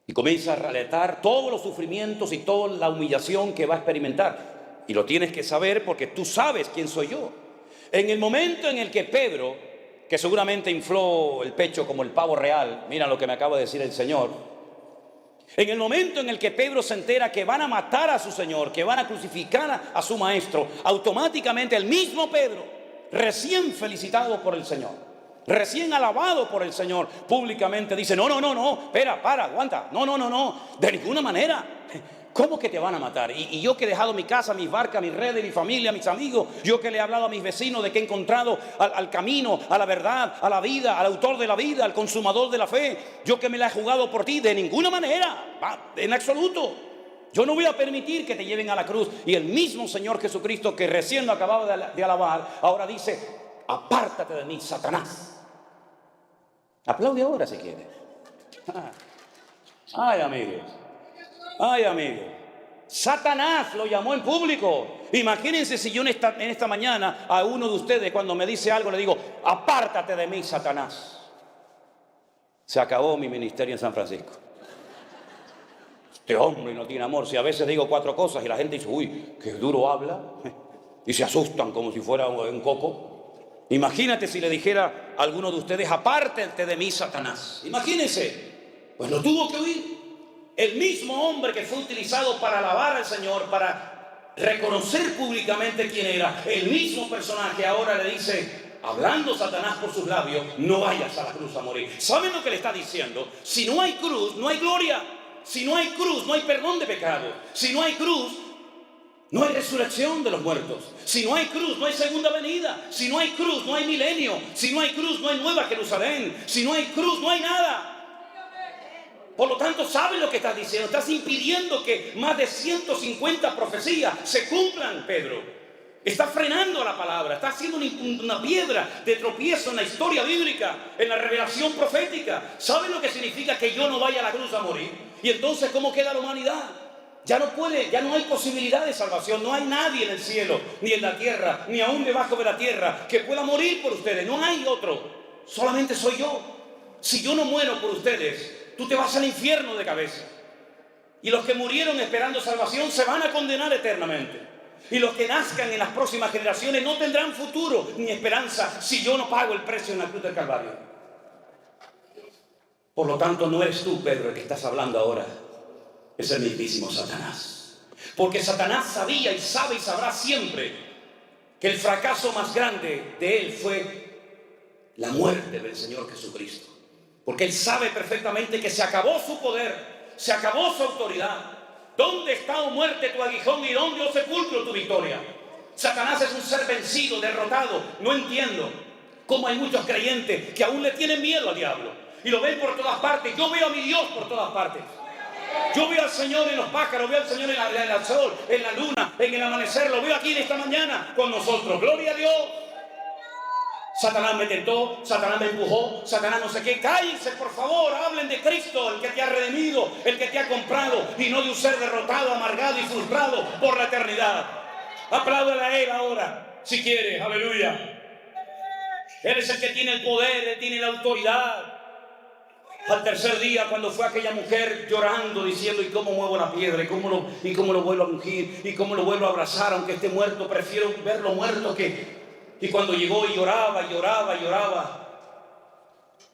Y comienza a relatar todos los sufrimientos y toda la humillación que va a experimentar. Y lo tienes que saber porque tú sabes quién soy yo. En el momento en el que Pedro, que seguramente infló el pecho como el pavo real, mira lo que me acaba de decir el Señor, en el momento en el que Pedro se entera que van a matar a su Señor, que van a crucificar a su Maestro, automáticamente el mismo Pedro, recién felicitado por el Señor, recién alabado por el Señor, públicamente dice: no, espera, aguanta, no, de ninguna manera. ¿Cómo que te van a matar? Y yo que he dejado mi casa, mis barcas, mis redes, mi familia, mis amigos, yo que le he hablado a mis vecinos de que he encontrado al camino, a la verdad, a la vida, al autor de la vida, al consumador de la fe, yo que me la he jugado por ti, de ninguna manera, en absoluto. Yo no voy a permitir que te lleven a la cruz. Y el mismo Señor Jesucristo que recién lo acababa de alabar, ahora dice: apártate de mí, Satanás. Aplaude ahora si quieres. Ay, amigos. Satanás lo llamó en público. Imagínense si yo en esta mañana a uno de ustedes, cuando me dice algo, le digo: apártate de mí, Satanás. Se acabó mi ministerio en San Francisco. Este hombre no tiene amor. Si a veces digo 4 cosas y la gente dice: uy, qué duro habla, y se asustan como si fuera un coco. Imagínate si le dijera a alguno de ustedes: apártate de mí, Satanás. Imagínense. Pues lo tuvo que oír. El mismo hombre que fue utilizado para alabar al Señor, para reconocer públicamente quién era, el mismo personaje ahora le dice, hablando Satanás por sus labios: no vayas a la cruz a morir. ¿Saben lo que le está diciendo? Si no hay cruz, no hay gloria. Si no hay cruz, no hay perdón de pecado. Si no hay cruz, no hay resurrección de los muertos. Si no hay cruz, no hay segunda venida. Si no hay cruz, no hay milenio. Si no hay cruz, no hay nueva Jerusalén. Si no hay cruz, no hay nada. Por lo tanto, ¿sabes lo que estás diciendo? Estás impidiendo que más de 150 profecías se cumplan, Pedro. Estás frenando a la palabra. Estás haciendo una piedra de tropiezo en la historia bíblica, en la revelación profética. ¿Sabes lo que significa que yo no vaya a la cruz a morir? Y entonces, ¿cómo queda la humanidad? Ya no hay posibilidad de salvación. No hay nadie en el cielo, ni en la tierra, ni aún debajo de la tierra que pueda morir por ustedes. No hay otro. Solamente soy yo. Si yo no muero por ustedes, tú te vas al infierno de cabeza. Y los que murieron esperando salvación se van a condenar eternamente. Y los que nazcan en las próximas generaciones no tendrán futuro ni esperanza si yo no pago el precio en la cruz del Calvario. Por lo tanto, no eres tú, Pedro, el que estás hablando ahora. Es el mismísimo Satanás. Porque Satanás sabía y sabe y sabrá siempre que el fracaso más grande de él fue la muerte del Señor Jesucristo. Porque él sabe perfectamente que se acabó su poder, se acabó su autoridad. ¿Dónde está, oh muerte, tu aguijón, y dónde, oh sepulcro, tu victoria? Satanás es un ser vencido, derrotado. No entiendo cómo hay muchos creyentes que aún le tienen miedo al diablo y lo ven por todas partes. Yo veo a mi Dios por todas partes. Yo veo al Señor en los pájaros, veo al Señor en el sol, en la luna, en el amanecer. Lo veo aquí en esta mañana con nosotros. Gloria a Dios. Satanás me tentó, Satanás me empujó, Satanás no sé qué. Cállense, por favor, hablen de Cristo, el que te ha redimido, el que te ha comprado, y no de un ser derrotado, amargado y frustrado por la eternidad. Apláudale a Él ahora, si quieres, aleluya. Él es el que tiene el poder, Él tiene la autoridad. Al tercer día, cuando fue aquella mujer llorando, diciendo: ¿y cómo muevo la piedra? ¿Y cómo lo vuelvo a ungir? ¿Y cómo lo vuelvo a abrazar? Aunque esté muerto, prefiero verlo muerto que... Y cuando llegó y lloraba,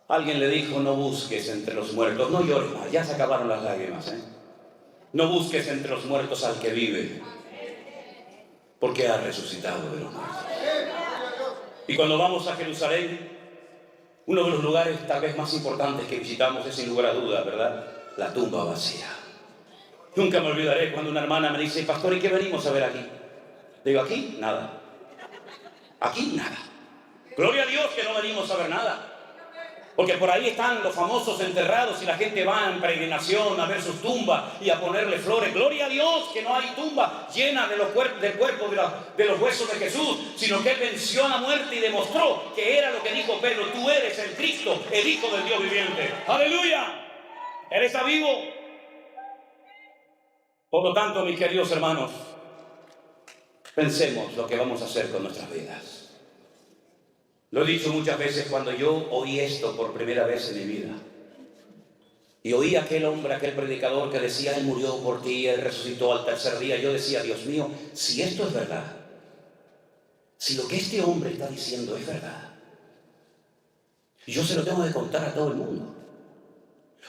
alguien le dijo: no busques entre los muertos, no llores más, ya se acabaron las lágrimas, No busques entre los muertos al que vive, porque ha resucitado de los muertos. Y cuando vamos a Jerusalén, Uno de los lugares tal vez más importantes que visitamos es sin lugar a dudas, ¿verdad? La tumba vacía. Nunca me olvidaré cuando una hermana me dice: pastor, ¿y qué venimos a ver aquí? Digo: aquí nada. Aquí nada. Gloria a Dios que no venimos a ver nada. Porque por ahí están los famosos enterrados y la gente va en peregrinación a ver sus tumbas y a ponerle flores. Gloria a Dios que no hay tumba llena del cuerpo de los huesos de Jesús, sino que Él venció a la muerte y demostró que era lo que dijo Pedro: tú eres el Cristo, el Hijo del Dios viviente. ¡Aleluya! Él está vivo. Por lo tanto, mis queridos hermanos, pensemos lo que vamos a hacer con nuestras vidas. Lo he dicho muchas veces, cuando yo oí esto por primera vez en mi vida, y oí a aquel hombre, aquel predicador que decía: Él murió por ti, Él resucitó al tercer día, yo decía: Dios mío, si esto es verdad, si lo que este hombre está diciendo es verdad, yo se lo tengo que contar a todo el mundo.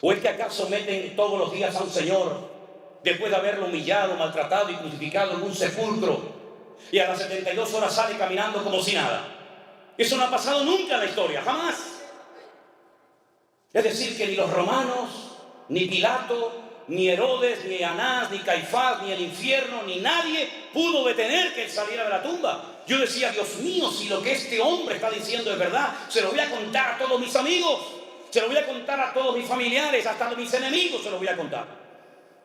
¿O es que acaso meten todos los días a un señor, después de haberlo humillado, maltratado y crucificado, en un sepulcro, y a las 72 horas sale caminando como si nada? Eso no ha pasado nunca en la historia, jamás. Es decir, que ni los romanos, ni Pilato, ni Herodes, ni Anás, ni Caifás, ni el infierno, ni nadie pudo detener que él saliera de la tumba. Yo decía: Dios mío, si lo que este hombre está diciendo es verdad, se lo voy a contar a todos mis amigos, se lo voy a contar a todos mis familiares, hasta a mis enemigos se lo voy a contar.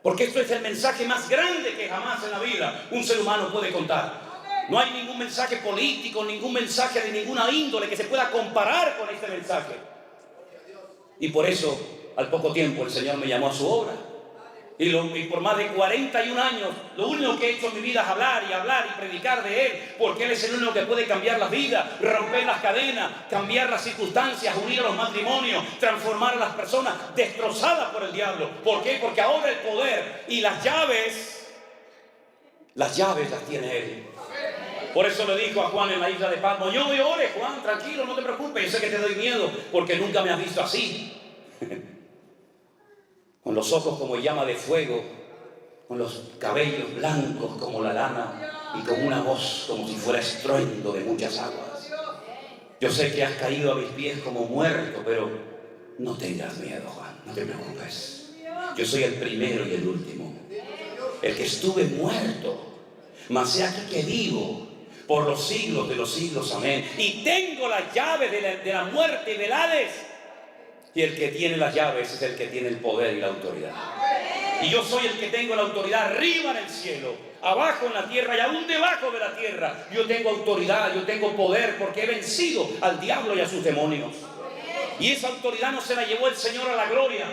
Porque esto es el mensaje más grande que jamás en la vida un ser humano puede contar. No hay ningún mensaje político, ningún mensaje de ninguna índole que se pueda comparar con este mensaje. Y por eso, al poco tiempo, el Señor me llamó a su obra. Y por más de 41 años, lo único que he hecho en mi vida es hablar y predicar de Él, porque Él es el único que puede cambiar las vidas, romper las cadenas, cambiar las circunstancias, unir a los matrimonios, transformar a las personas destrozadas por el diablo. ¿Por qué? Porque ahora el poder y las llaves las tiene Él. Por eso le dijo a Juan en la isla de Patmos: yo me ore, Juan, tranquilo, no te preocupes, yo sé que te doy miedo porque nunca me has visto así. Con los ojos como llama de fuego, con los cabellos blancos como la lana y con una voz como si fuera estruendo de muchas aguas. Yo sé que has caído a mis pies como muerto, pero no tengas miedo, Juan, no te preocupes. Yo soy el primero y el último, el que estuve muerto, mas he aquí que vivo por los siglos de los siglos, amén. Y tengo las llaves de la muerte y del Hades. Y el que tiene las llaves es el que tiene el poder y la autoridad. Y yo soy el que tengo la autoridad arriba en el cielo, abajo en la tierra y aún debajo de la tierra. Yo tengo autoridad, yo tengo poder, porque he vencido al diablo y a sus demonios. Y esa autoridad no se la llevó el Señor a la gloria.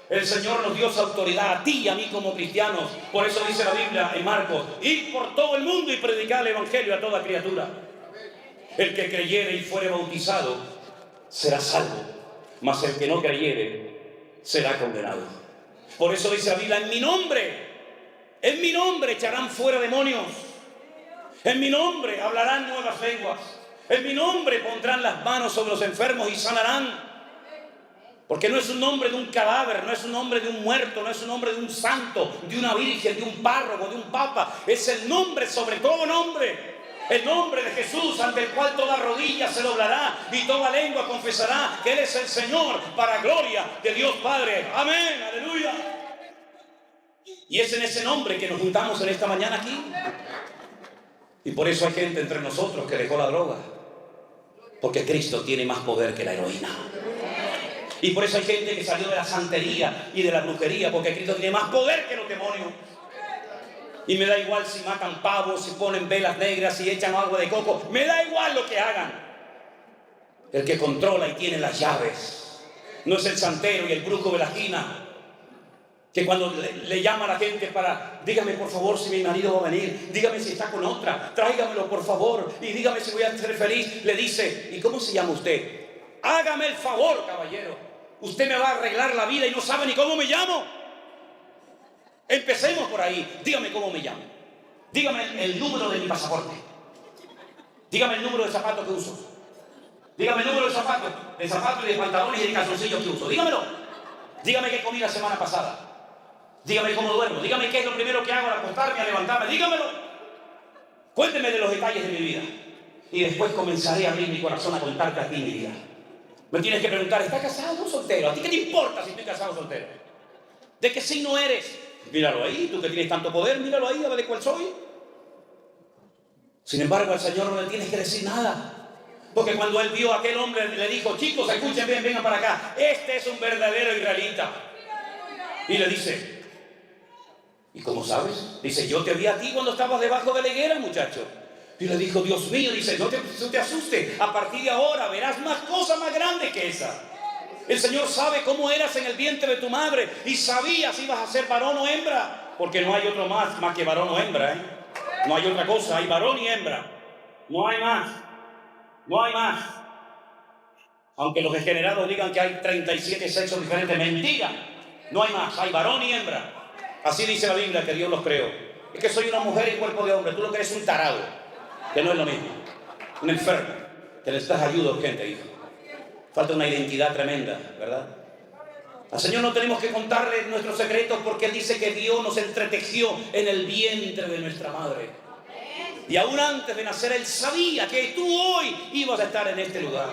El Señor nos dio esa autoridad a ti y a mí como cristianos. Por eso dice la Biblia en Marcos: id por todo el mundo y predicad el evangelio a toda criatura. El que creyere y fuere bautizado será salvo, mas el que no creyere será condenado. Por eso dice la Biblia: en mi nombre echarán fuera demonios, en mi nombre hablarán nuevas lenguas, en mi nombre pondrán las manos sobre los enfermos y sanarán. Porque no es un nombre de un cadáver, no es un nombre de un muerto, no es un nombre de un santo, de una virgen, de un párroco, de un papa. Es el nombre sobre todo nombre. El nombre de Jesús, ante el cual toda rodilla se doblará y toda lengua confesará que Él es el Señor, para gloria de Dios Padre. Amén, aleluya. Y es en ese nombre que nos juntamos en esta mañana aquí. Y por eso hay gente entre nosotros que dejó la droga, porque Cristo tiene más poder que la heroína. Y por eso hay gente que salió de la santería y de la brujería, porque Cristo tiene más poder que los demonios. Y me da igual si matan pavos, si ponen velas negras, si echan agua de coco, me da igual lo que hagan. El que controla y tiene las llaves no es el santero y el brujo de la esquina, que cuando le llama a la gente para: dígame por favor si mi marido va a venir, dígame si está con otra, tráigamelo por favor y dígame si voy a ser feliz. Le dice: ¿y cómo se llama usted? Hágame el favor, caballero. Usted me va a arreglar la vida y no sabe ni cómo me llamo. Empecemos por ahí. Dígame cómo me llamo. Dígame el número de mi pasaporte. Dígame el número de zapatos que uso. Dígame el número de zapatos y de pantalones y de calzoncillos que uso. Dígamelo. Dígame qué comí la semana pasada. Dígame cómo duermo. Dígame qué es lo primero que hago al acostarme, al levantarme. Dígamelo. Cuénteme de los detalles de mi vida. Y después comenzaré a abrir mi corazón a contarte a ti mi vida. Me tienes que preguntar, ¿estás casado o soltero? ¿A ti qué te importa si estoy casado o soltero? ¿De qué signo eres? Míralo ahí, tú que tienes tanto poder, míralo ahí, a ver de cuál soy. Sin embargo, al Señor no le tienes que decir nada. Porque cuando Él vio a aquel hombre, le dijo, chicos, escuchen bien, vengan para acá. Este es un verdadero israelita. Y le dice, ¿y cómo sabes? Dice, yo te vi a ti cuando estabas debajo de la higuera, muchacho. Y le dijo, Dios mío, dice, no te asustes. A partir de ahora verás más cosas más grandes que esa. El Señor sabe cómo eras en el vientre de tu madre y sabía si ibas a ser varón o hembra. Porque no hay otro más que varón o hembra, ¿eh? No hay otra cosa, hay varón y hembra. No hay más. No hay más. Aunque los degenerados digan que hay 37 sexos diferentes, mentira. No hay más, hay varón y hembra. Así dice la Biblia que Dios los creó. Es que soy una mujer y cuerpo de hombre. Tú lo que eres un tarado, que no es lo mismo. Un enfermo, que necesitas ayuda urgente, hijo. Falta una identidad tremenda, ¿verdad? Al Señor no tenemos que contarle nuestros secretos porque Él dice que Dios nos entretejió en el vientre de nuestra madre. Y aún antes de nacer Él sabía que tú hoy ibas a estar en este lugar.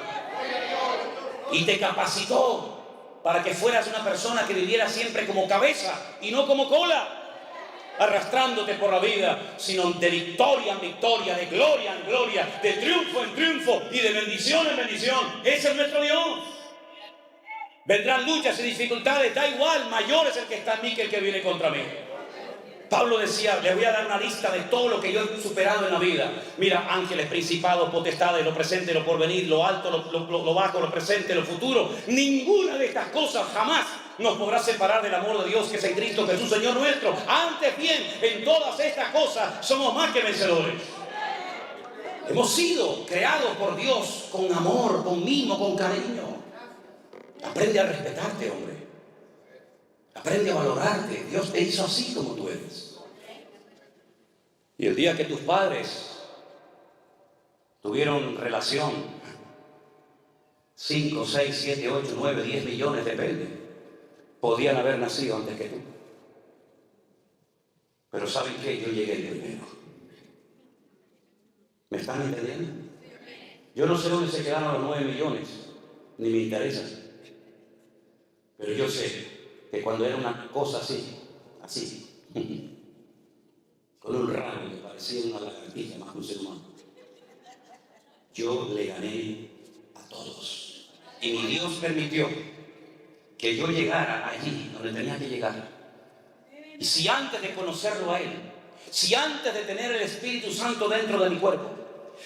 Y te capacitó para que fueras una persona que viviera siempre como cabeza y no como cola, arrastrándote por la vida, sino de victoria en victoria, de gloria en gloria, de triunfo en triunfo y de bendición en bendición. Ese es nuestro Dios. Vendrán luchas y dificultades, da igual, mayor es el que está en mí que el que viene contra mí. Pablo decía, les voy a dar una lista de todo lo que yo he superado en la vida. Mira, ángeles, principados, potestades, lo presente, lo porvenir, lo alto, lo bajo, lo presente, lo futuro. Ninguna de estas cosas jamás nos podrá separar del amor de Dios que es en Cristo Jesús, Señor nuestro. Antes bien, en todas estas cosas somos más que vencedores. Hemos sido creados por Dios con amor, con mimo, con cariño. Aprende a respetarte, hombre. Aprende a valorarte. Dios te hizo así como tú eres. Y el día que tus padres tuvieron relación, 5, 6, 7, 8, 9, 10 millones, depende, podían haber nacido antes que tú. Pero ¿saben qué? Yo llegué primero. ¿Me están entendiendo? Yo no sé dónde se quedaron los 9 millones, ni me interesa. Pero yo sé que cuando era una cosa así, con un rabo que parecía una lagartija más que un ser humano, yo le gané a todos. Y mi Dios permitió que yo llegara allí donde tenía que llegar. Y si antes de conocerlo a Él, si antes de tener el Espíritu Santo dentro de mi cuerpo,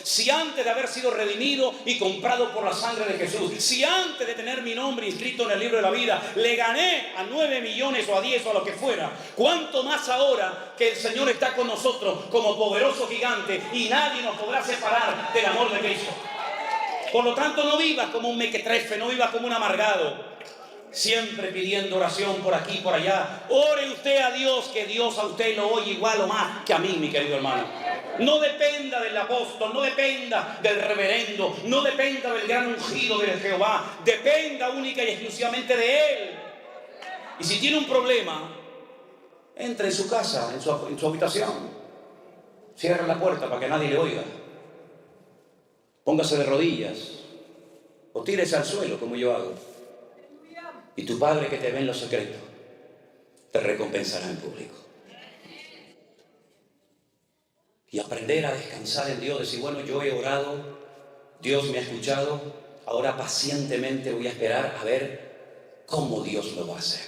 si antes de haber sido redimido y comprado por la sangre de Jesús, si antes de tener mi nombre inscrito en el libro de la vida, le gané a 9 millones o a 10 o a lo que fuera, ¿cuánto más ahora que el Señor está con nosotros como poderoso gigante y nadie nos podrá separar del amor de Cristo? Por lo tanto, no vivas como un mequetrefe, no vivas como un amargado, siempre pidiendo oración por aquí, por allá. Ore usted a Dios, que Dios a usted lo oye igual o más que a mí, mi querido hermano. No dependa del apóstol, no dependa del reverendo, no dependa del gran ungido de Jehová, dependa única y exclusivamente de Él. Y si tiene un problema, entre en su casa, en su habitación, cierre la puerta para que nadie le oiga, póngase de rodillas o tírese al suelo como yo hago. Y tu Padre que te ve en lo secreto te recompensará en público. Y aprender a descansar en Dios, decir, bueno, yo he orado, Dios me ha escuchado, ahora pacientemente voy a esperar a ver cómo Dios lo va a hacer.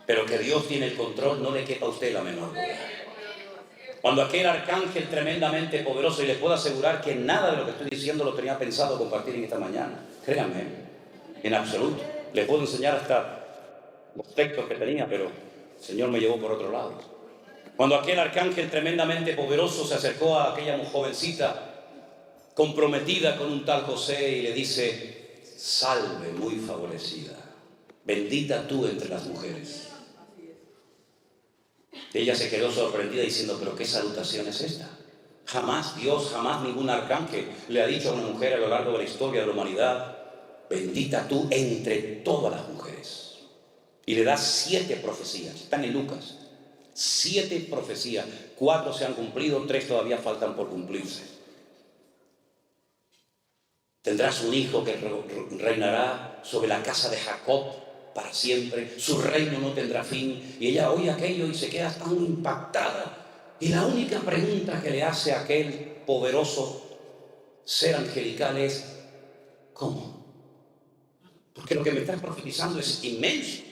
Pero que Dios tiene el control, no le quepa a usted la menor duda. Cuando aquel arcángel tremendamente poderoso, y les puedo asegurar que nada de lo que estoy diciendo lo tenía pensado compartir en esta mañana, créanme, en absoluto. Les puedo enseñar hasta los textos que tenía, pero el Señor me llevó por otro lado. Cuando aquel arcángel tremendamente poderoso se acercó a aquella jovencita comprometida con un tal José y le dice, salve muy favorecida, bendita tú entre las mujeres. Ella se quedó sorprendida diciendo, pero ¿qué salutación es esta? Jamás Dios, jamás ningún arcángel le ha dicho a una mujer a lo largo de la historia de la humanidad, bendita tú entre todas las mujeres. Y le da 7 profecías, están en Lucas. 7 profecías, 4 se han cumplido, 3 todavía faltan por cumplirse. Tendrás un hijo que reinará sobre la casa de Jacob para siempre. Su reino no tendrá fin. Y ella oye aquello y se queda tan impactada. Y la única pregunta que le hace a aquel poderoso ser angelical es: ¿cómo? Porque lo que me estás profetizando es inmenso.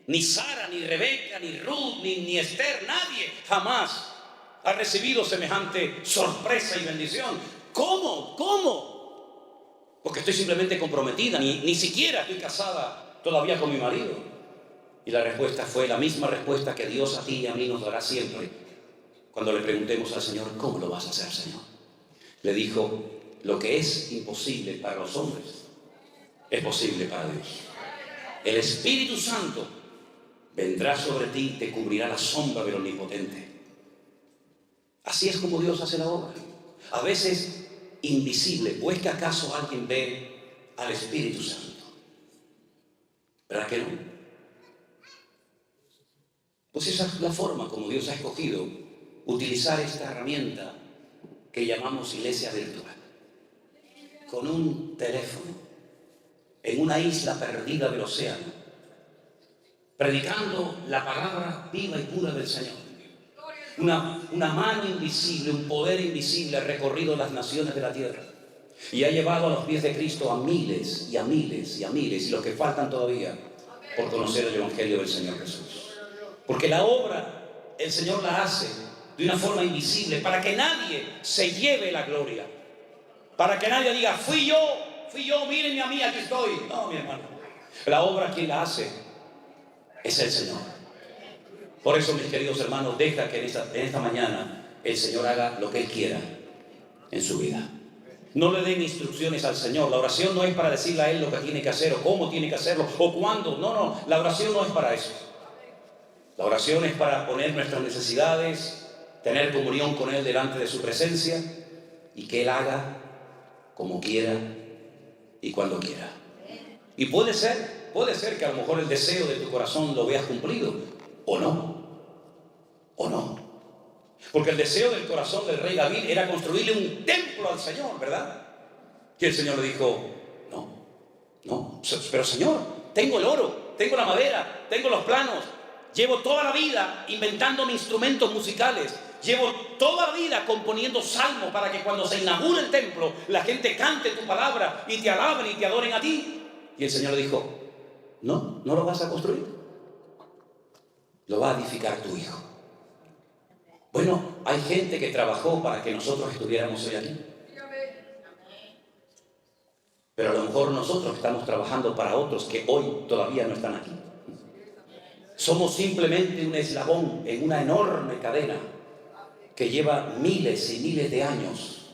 Ni Sara, ni Rebeca, ni Ruth, ni Esther, nadie jamás ha recibido semejante sorpresa y bendición. ¿Cómo? ¿Cómo? Porque estoy simplemente comprometida, ni siquiera estoy casada todavía con mi marido. Y la respuesta fue la misma respuesta que Dios a ti y a mí nos dará siempre cuando le preguntemos al Señor: ¿cómo lo vas a hacer, Señor? Le dijo: lo que es imposible para los hombres es posible para Dios. El Espíritu Santo vendrá sobre ti y te cubrirá la sombra del Omnipotente. Así es como Dios hace la obra. A veces invisible. ¿O es que acaso alguien ve al Espíritu Santo? ¿Verdad que no? Pues esa es la forma como Dios ha escogido utilizar esta herramienta que llamamos iglesia virtual. Con un teléfono, en una isla perdida del océano, predicando la palabra viva y pura del Señor. Una mano invisible, un poder invisible ha recorrido las naciones de la tierra y ha llevado a los pies de Cristo a miles y a miles y a miles, y los que faltan todavía por conocer el Evangelio del Señor Jesús. Porque la obra el Señor la hace de una forma invisible para que nadie se lleve la gloria, para que nadie diga: fui yo, mírenme a mí, aquí estoy. No, mi hermano, la obra quien la hace es el Señor. Por eso, mis queridos hermanos, deja que en esta mañana el Señor haga lo que Él quiera en su vida. No le den instrucciones al Señor. La oración no es para decirle a Él lo que tiene que hacer, o cómo tiene que hacerlo, o cuándo. No, la oración no es para eso. La oración es para poner nuestras necesidades, tener comunión con Él delante de su presencia, y que Él haga como quiera y cuando quiera. Y puede ser que a lo mejor el deseo de tu corazón lo veas cumplido, o no. Porque el deseo del corazón del rey David era construirle un templo al Señor, ¿verdad? Y el Señor le dijo: no, pero Señor, tengo el oro, tengo la madera, tengo los planos, llevo toda la vida inventándome instrumentos musicales, llevo toda la vida componiendo salmos para que cuando se inaugure el templo la gente cante tu palabra y te alaben y te adoren a ti. Y el Señor le dijo: no lo vas a construir, lo va a edificar tu hijo. Bueno, hay gente que trabajó para que nosotros estuviéramos hoy aquí, pero a lo mejor nosotros estamos trabajando para otros que hoy todavía no están aquí. Somos simplemente un eslabón en una enorme cadena que lleva miles y miles de años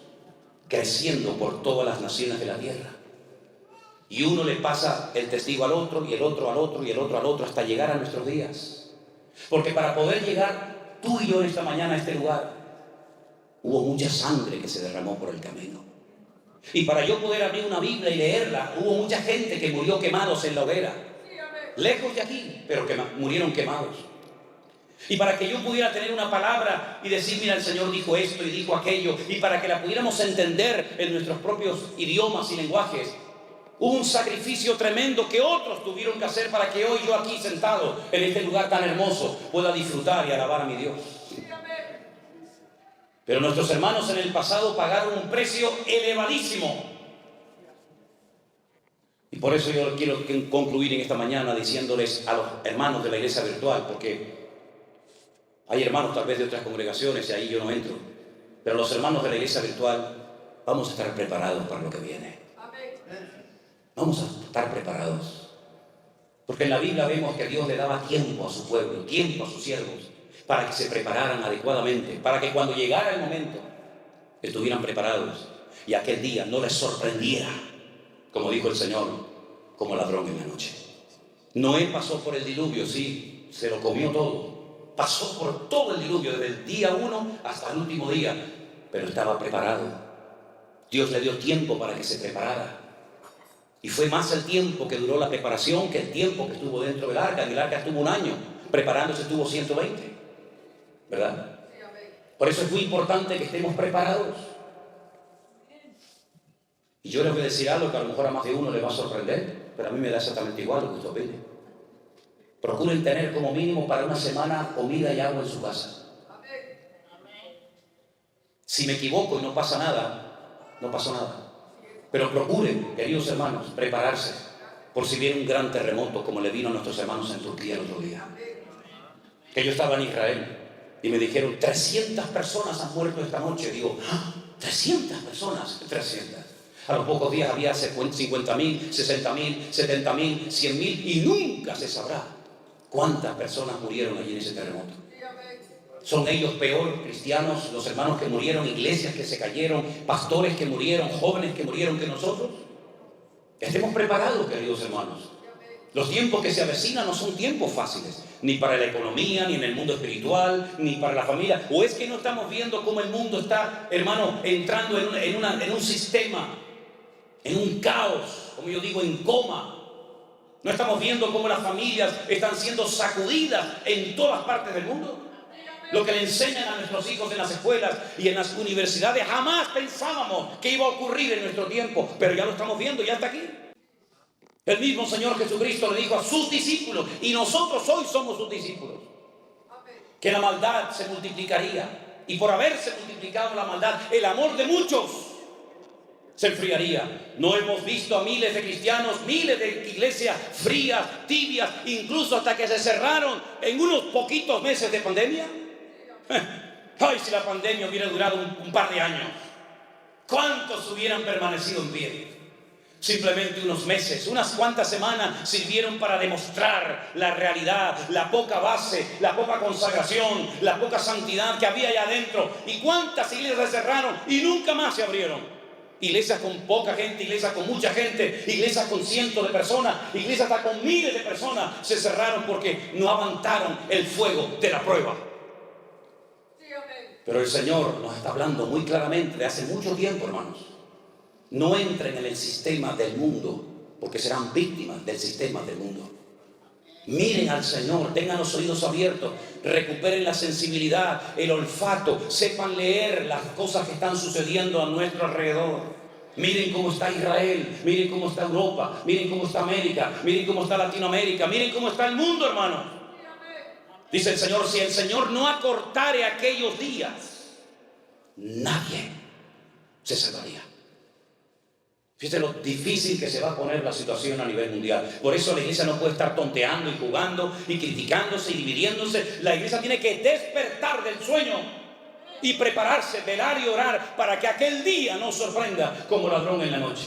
creciendo por todas las naciones de la tierra. Y uno le pasa el testigo al otro, y el otro al otro, y el otro al otro, hasta llegar a nuestros días. Porque para poder llegar tú y yo esta mañana a este lugar, hubo mucha sangre que se derramó por el camino. Y para yo poder abrir una Biblia y leerla, hubo mucha gente que murió quemados en la hoguera, lejos de aquí, pero que murieron quemados. Y para que yo pudiera tener una palabra y decir: mira, el Señor dijo esto y dijo aquello, y para que la pudiéramos entender en nuestros propios idiomas y lenguajes, hubo un sacrificio tremendo que otros tuvieron que hacer para que hoy yo aquí sentado en este lugar tan hermoso pueda disfrutar y alabar a mi Dios. Pero nuestros hermanos en el pasado pagaron un precio elevadísimo. Y por eso yo quiero concluir en esta mañana diciéndoles a los hermanos de la iglesia virtual, porque hay hermanos tal vez de otras congregaciones y ahí yo no entro, pero los hermanos de la iglesia virtual vamos a estar preparados para lo que viene. Vamos a estar preparados. Porque en la Biblia vemos que Dios le daba tiempo a su pueblo, tiempo a sus siervos, para que se prepararan adecuadamente, para que cuando llegara el momento estuvieran preparados y aquel día no les sorprendiera, como dijo el Señor, como ladrón en la noche. Noé pasó por el diluvio, sí, se lo comió todo, pasó por todo el diluvio desde el día 1 hasta el último día, pero estaba preparado. Dios le dio tiempo para que se preparara. Y fue más el tiempo que duró la preparación que el tiempo que estuvo dentro del arca. En el arca estuvo 1 año, preparándose estuvo 120, ¿verdad? Por eso es muy importante que estemos preparados. Y yo les voy a decir algo que a lo mejor a más de uno le va a sorprender, pero a mí me da exactamente igual lo que usted opine. Procuren tener como mínimo para una semana comida y agua en su casa. Si me equivoco y no pasa nada, no pasó nada. Pero procuren, queridos hermanos, prepararse por si viene un gran terremoto como le vino a nuestros hermanos en Turquía el otro día. Que yo estaba en Israel y me dijeron 300 personas han muerto esta noche. Digo, ¿ah? 300 personas, 300. A los pocos días había 50.000, 60.000, 70.000, 100.000 y nunca se sabrá cuántas personas murieron allí en ese terremoto. ¿Son ellos peor, cristianos, los hermanos que murieron, iglesias que se cayeron, pastores que murieron, jóvenes que murieron que nosotros? Estemos preparados, queridos hermanos. Los tiempos que se avecinan no son tiempos fáciles, ni para la economía, ni en el mundo espiritual, ni para la familia. ¿O es que no estamos viendo cómo el mundo está, hermano, entrando en un sistema, en un caos, como yo digo, en coma? ¿No estamos viendo cómo las familias están siendo sacudidas en todas partes del mundo? Lo que le enseñan a nuestros hijos en las escuelas y en las universidades, jamás pensábamos que iba a ocurrir en nuestro tiempo, pero ya lo estamos viendo, ya está aquí. El mismo Señor Jesucristo le dijo a sus discípulos, y nosotros hoy somos sus discípulos, que la maldad se multiplicaría, y por haberse multiplicado la maldad, el amor de muchos se enfriaría. No hemos visto a miles de cristianos, miles de iglesias frías, tibias, incluso hasta que se cerraron en unos poquitos meses de pandemia. Ay, si la pandemia hubiera durado un par de años, ¿cuántos hubieran permanecido en pie? Simplemente unos meses, unas cuantas semanas sirvieron para demostrar la realidad, la poca base, la poca consagración, la poca santidad que había allá adentro. ¿Y cuántas iglesias se cerraron y nunca más se abrieron? Iglesias con poca gente, iglesias con mucha gente, iglesias con cientos de personas, iglesias hasta con miles de personas se cerraron porque no aguantaron el fuego de la prueba. Pero el Señor nos está hablando muy claramente de hace mucho tiempo, hermanos. No entren en el sistema del mundo, porque serán víctimas del sistema del mundo. Miren al Señor, tengan los oídos abiertos, recuperen la sensibilidad, el olfato, sepan leer las cosas que están sucediendo a nuestro alrededor. Miren cómo está Israel, miren cómo está Europa, miren cómo está América, miren cómo está Latinoamérica, miren cómo está el mundo, hermano. Dice el Señor, si el Señor no acortare aquellos días, nadie se salvaría. Fíjense lo difícil que se va a poner la situación a nivel mundial. Por eso la iglesia no puede estar tonteando y jugando y criticándose y dividiéndose. La iglesia tiene que despertar del sueño y prepararse, velar y orar para que aquel día nos sorprenda como ladrón en la noche.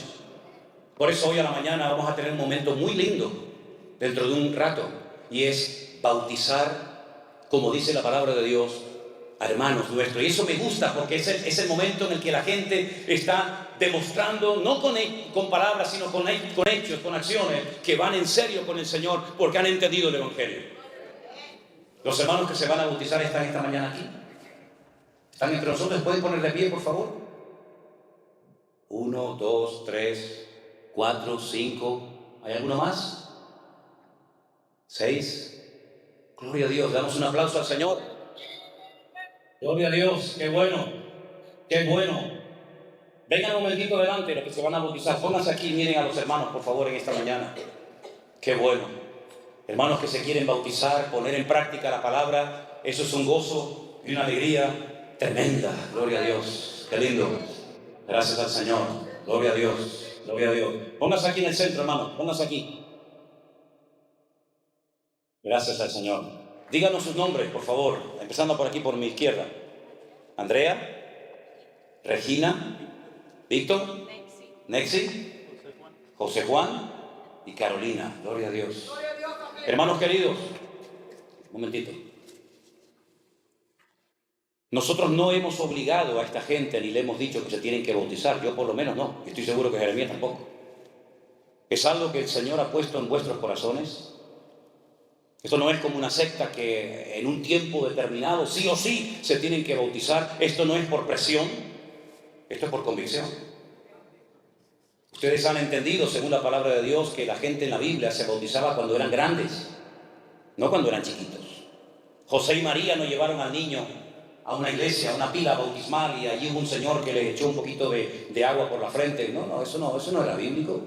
Por eso hoy a la mañana vamos a tener un momento muy lindo dentro de un rato, y es bautizar, como dice la palabra de Dios, a hermanos nuestros. Y eso me gusta porque es el momento en el que la gente está demostrando, no con palabras, sino con hechos, con acciones, que van en serio con el Señor porque han entendido el Evangelio. Los hermanos que se van a bautizar están esta mañana aquí. ¿Están entre nosotros? ¿Pueden poner de pie, por favor? 1, 2, 3, 4, 5. ¿Hay alguno más? 6. Gloria a Dios. Damos un aplauso al Señor. Gloria a Dios. Qué bueno. Qué bueno. Vengan un momentito adelante los que se van a bautizar. Pónganse aquí y miren a los hermanos, por favor, en esta mañana. Qué bueno. Hermanos que se quieren bautizar, poner en práctica la palabra, eso es un gozo y una alegría tremenda. Gloria a Dios. Qué lindo. Gracias al Señor. Gloria a Dios. Gloria a Dios. Pónganse aquí en el centro, hermanos. Pónganse aquí. Gracias al Señor. Díganos sus nombres, por favor. Empezando por aquí, por mi izquierda. Andrea. Regina. Víctor, Nexi, José Juan y Carolina. Gloria a Dios. Hermanos queridos, un momentito. Nosotros no hemos obligado a esta gente ni le hemos dicho que se tienen que bautizar. Yo por lo menos no. Estoy seguro que Jeremías tampoco. Es algo que el Señor ha puesto en vuestros corazones. Esto no es como una secta que en un tiempo determinado sí o sí se tienen que bautizar. Esto no es por presión. Esto es por convicción. Ustedes han entendido, según la palabra de Dios, que la gente en la Biblia se bautizaba cuando eran grandes, no cuando eran chiquitos. José y María no llevaron al niño a una iglesia, a una pila bautismal, y allí hubo un señor que le echó un poquito de agua por la frente. No, eso no era bíblico.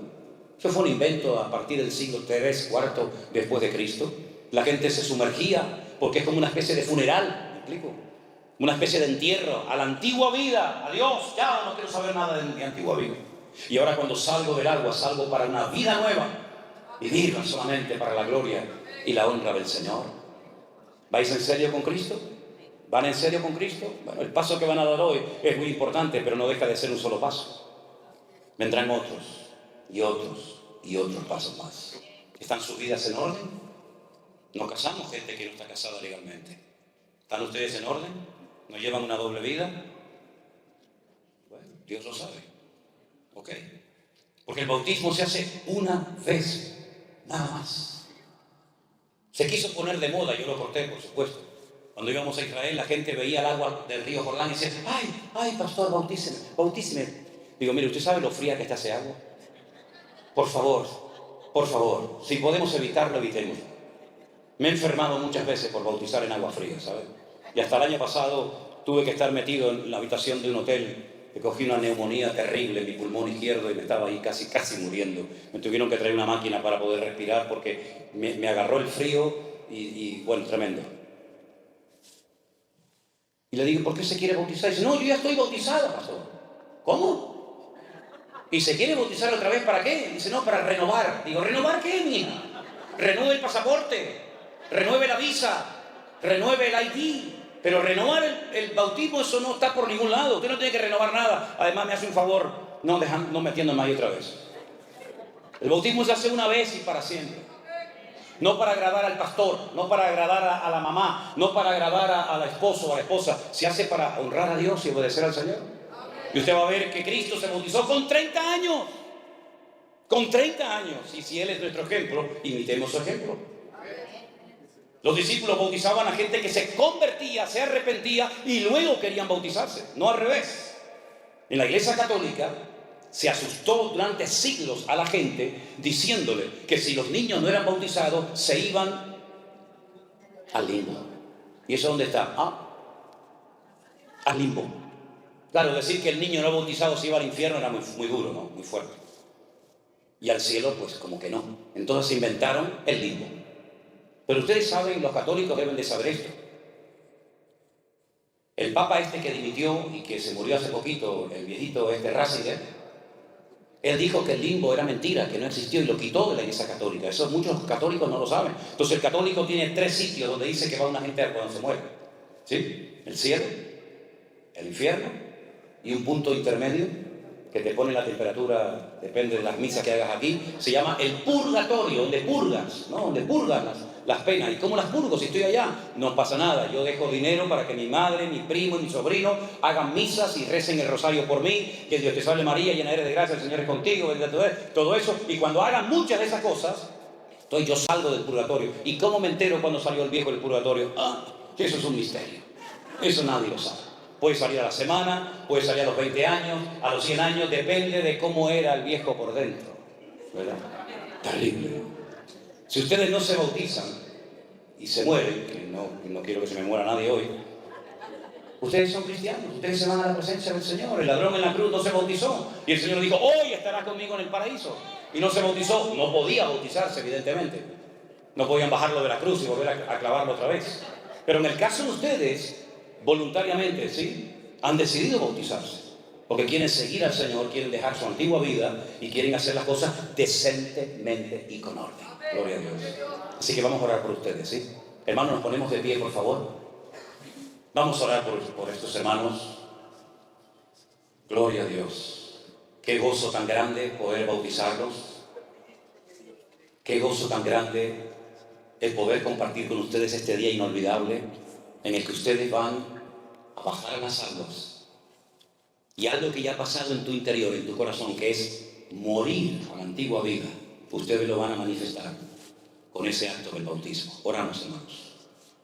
Eso fue un invento a partir del siglo III, IV después de Cristo. La gente se sumergía porque es como una especie de funeral, ¿me explico? Una especie de entierro a la antigua vida. Adiós, ya no quiero saber nada de mi antigua vida. Y ahora cuando salgo del agua, salgo para una vida nueva, vivir solamente para la gloria y la honra del Señor. ¿Vais en serio con Cristo? ¿Van en serio con Cristo? Bueno, el paso que van a dar hoy es muy importante, pero no deja de ser un solo paso. Vendrán otros y otros y otros pasos más. ¿Están sus vidas en orden? No casamos gente que no está casada legalmente. ¿Están ustedes en orden? ¿No llevan una doble vida? Bueno, Dios lo sabe. ¿Ok? Porque el bautismo se hace una vez, nada más. Se quiso poner de moda, yo lo corté, por supuesto. Cuando íbamos a Israel, la gente veía el agua del río Jordán y decía, ¡ay, pastor, bautíceme! Digo, mire, ¿usted sabe lo fría que está ese agua? Por favor, si podemos evitarlo, evitemos. Me he enfermado muchas veces por bautizar en agua fría, ¿sabes? Y hasta el año pasado tuve que estar metido en la habitación de un hotel, que cogí una neumonía terrible en mi pulmón izquierdo y me estaba ahí casi muriendo. Me tuvieron que traer una máquina para poder respirar porque me agarró el frío y bueno, tremendo. Y le digo, ¿por qué se quiere bautizar? Y dice, no, yo ya estoy bautizada, pastor. ¿Cómo? ¿Y se quiere bautizar otra vez para qué? Dice, no, para renovar. Digo, ¿renovar qué, mija? Renueve el pasaporte, renueve la visa, renueve el ID. Pero renovar el bautismo, eso no está por ningún lado. Usted no tiene que renovar nada. Además, me hace un favor, no metiéndome ahí otra vez. El bautismo se hace una vez y para siempre. No para agradar al pastor, no para agradar a la mamá, no para agradar a la esposa o a la esposa. Se hace para honrar a Dios y obedecer al Señor. Y usted va a ver que Cristo se bautizó con 30 años. Con 30 años. Y si Él es nuestro ejemplo, imitemos su ejemplo. Los discípulos bautizaban a gente que se convertía, se arrepentía y luego querían bautizarse. No al revés. En la Iglesia Católica se asustó durante siglos a la gente diciéndole que si los niños no eran bautizados se iban al limbo. ¿Y eso dónde está? Al limbo. Claro, decir que el niño no bautizado se iba al infierno era muy duro, ¿no? Muy fuerte. Y al cielo, pues como que no. Entonces se inventaron el limbo. Pero ustedes saben, los católicos deben de saber esto. El papa este que dimitió y que se murió hace poquito, el viejito Ratzinger, él dijo que el limbo era mentira, que no existió y lo quitó de la Iglesia Católica. Eso muchos católicos no lo saben. Entonces el católico tiene 3 sitios donde dice que va una gente cuando se muere. ¿Sí? El cielo, el infierno y un punto intermedio que te pone la temperatura, depende de las misas que hagas aquí, se llama el purgatorio, donde purgas, ¿no? Donde purgas las penas. ¿Y cómo las purgo si estoy allá? No pasa nada, yo dejo dinero para que mi madre, mi primo y mi sobrino hagan misas y recen el rosario por mí, que Dios te salve María, llena eres de gracia, el Señor es contigo, todo eso. Y cuando hagan muchas de esas cosas, entonces yo salgo del purgatorio. ¿Y cómo me entero cuando salió el viejo del purgatorio? Eso es un misterio, eso nadie lo sabe. Puede salir a la semana, puede salir a los 20 años, a los 100 años, depende de cómo era el viejo por dentro, ¿verdad? Terrible. Si ustedes no se bautizan y se mueren, que no quiero que se me muera nadie hoy, ustedes son cristianos, ustedes se van a la presencia del Señor. El ladrón en la cruz no se bautizó y el Señor dijo, hoy estarás conmigo en el paraíso. Y no se bautizó, no podía bautizarse evidentemente. No podían bajarlo de la cruz y volver a clavarlo otra vez. Pero en el caso de ustedes, voluntariamente, ¿sí? Han decidido bautizarse, porque quieren seguir al Señor, quieren dejar su antigua vida y quieren hacer las cosas decentemente y con orden. Gloria a Dios. Así que vamos a orar por ustedes, ¿sí? Hermanos, nos ponemos de pie, por favor. Vamos a orar por estos hermanos. Gloria a Dios. Qué gozo tan grande poder bautizarlos. Qué gozo tan grande el poder compartir con ustedes este día inolvidable en el que ustedes van a bajar a las aguas y algo que ya ha pasado en tu interior, en tu corazón, que es morir a la antigua vida, ustedes lo van a manifestar con ese acto del bautismo. Oramos, hermanos.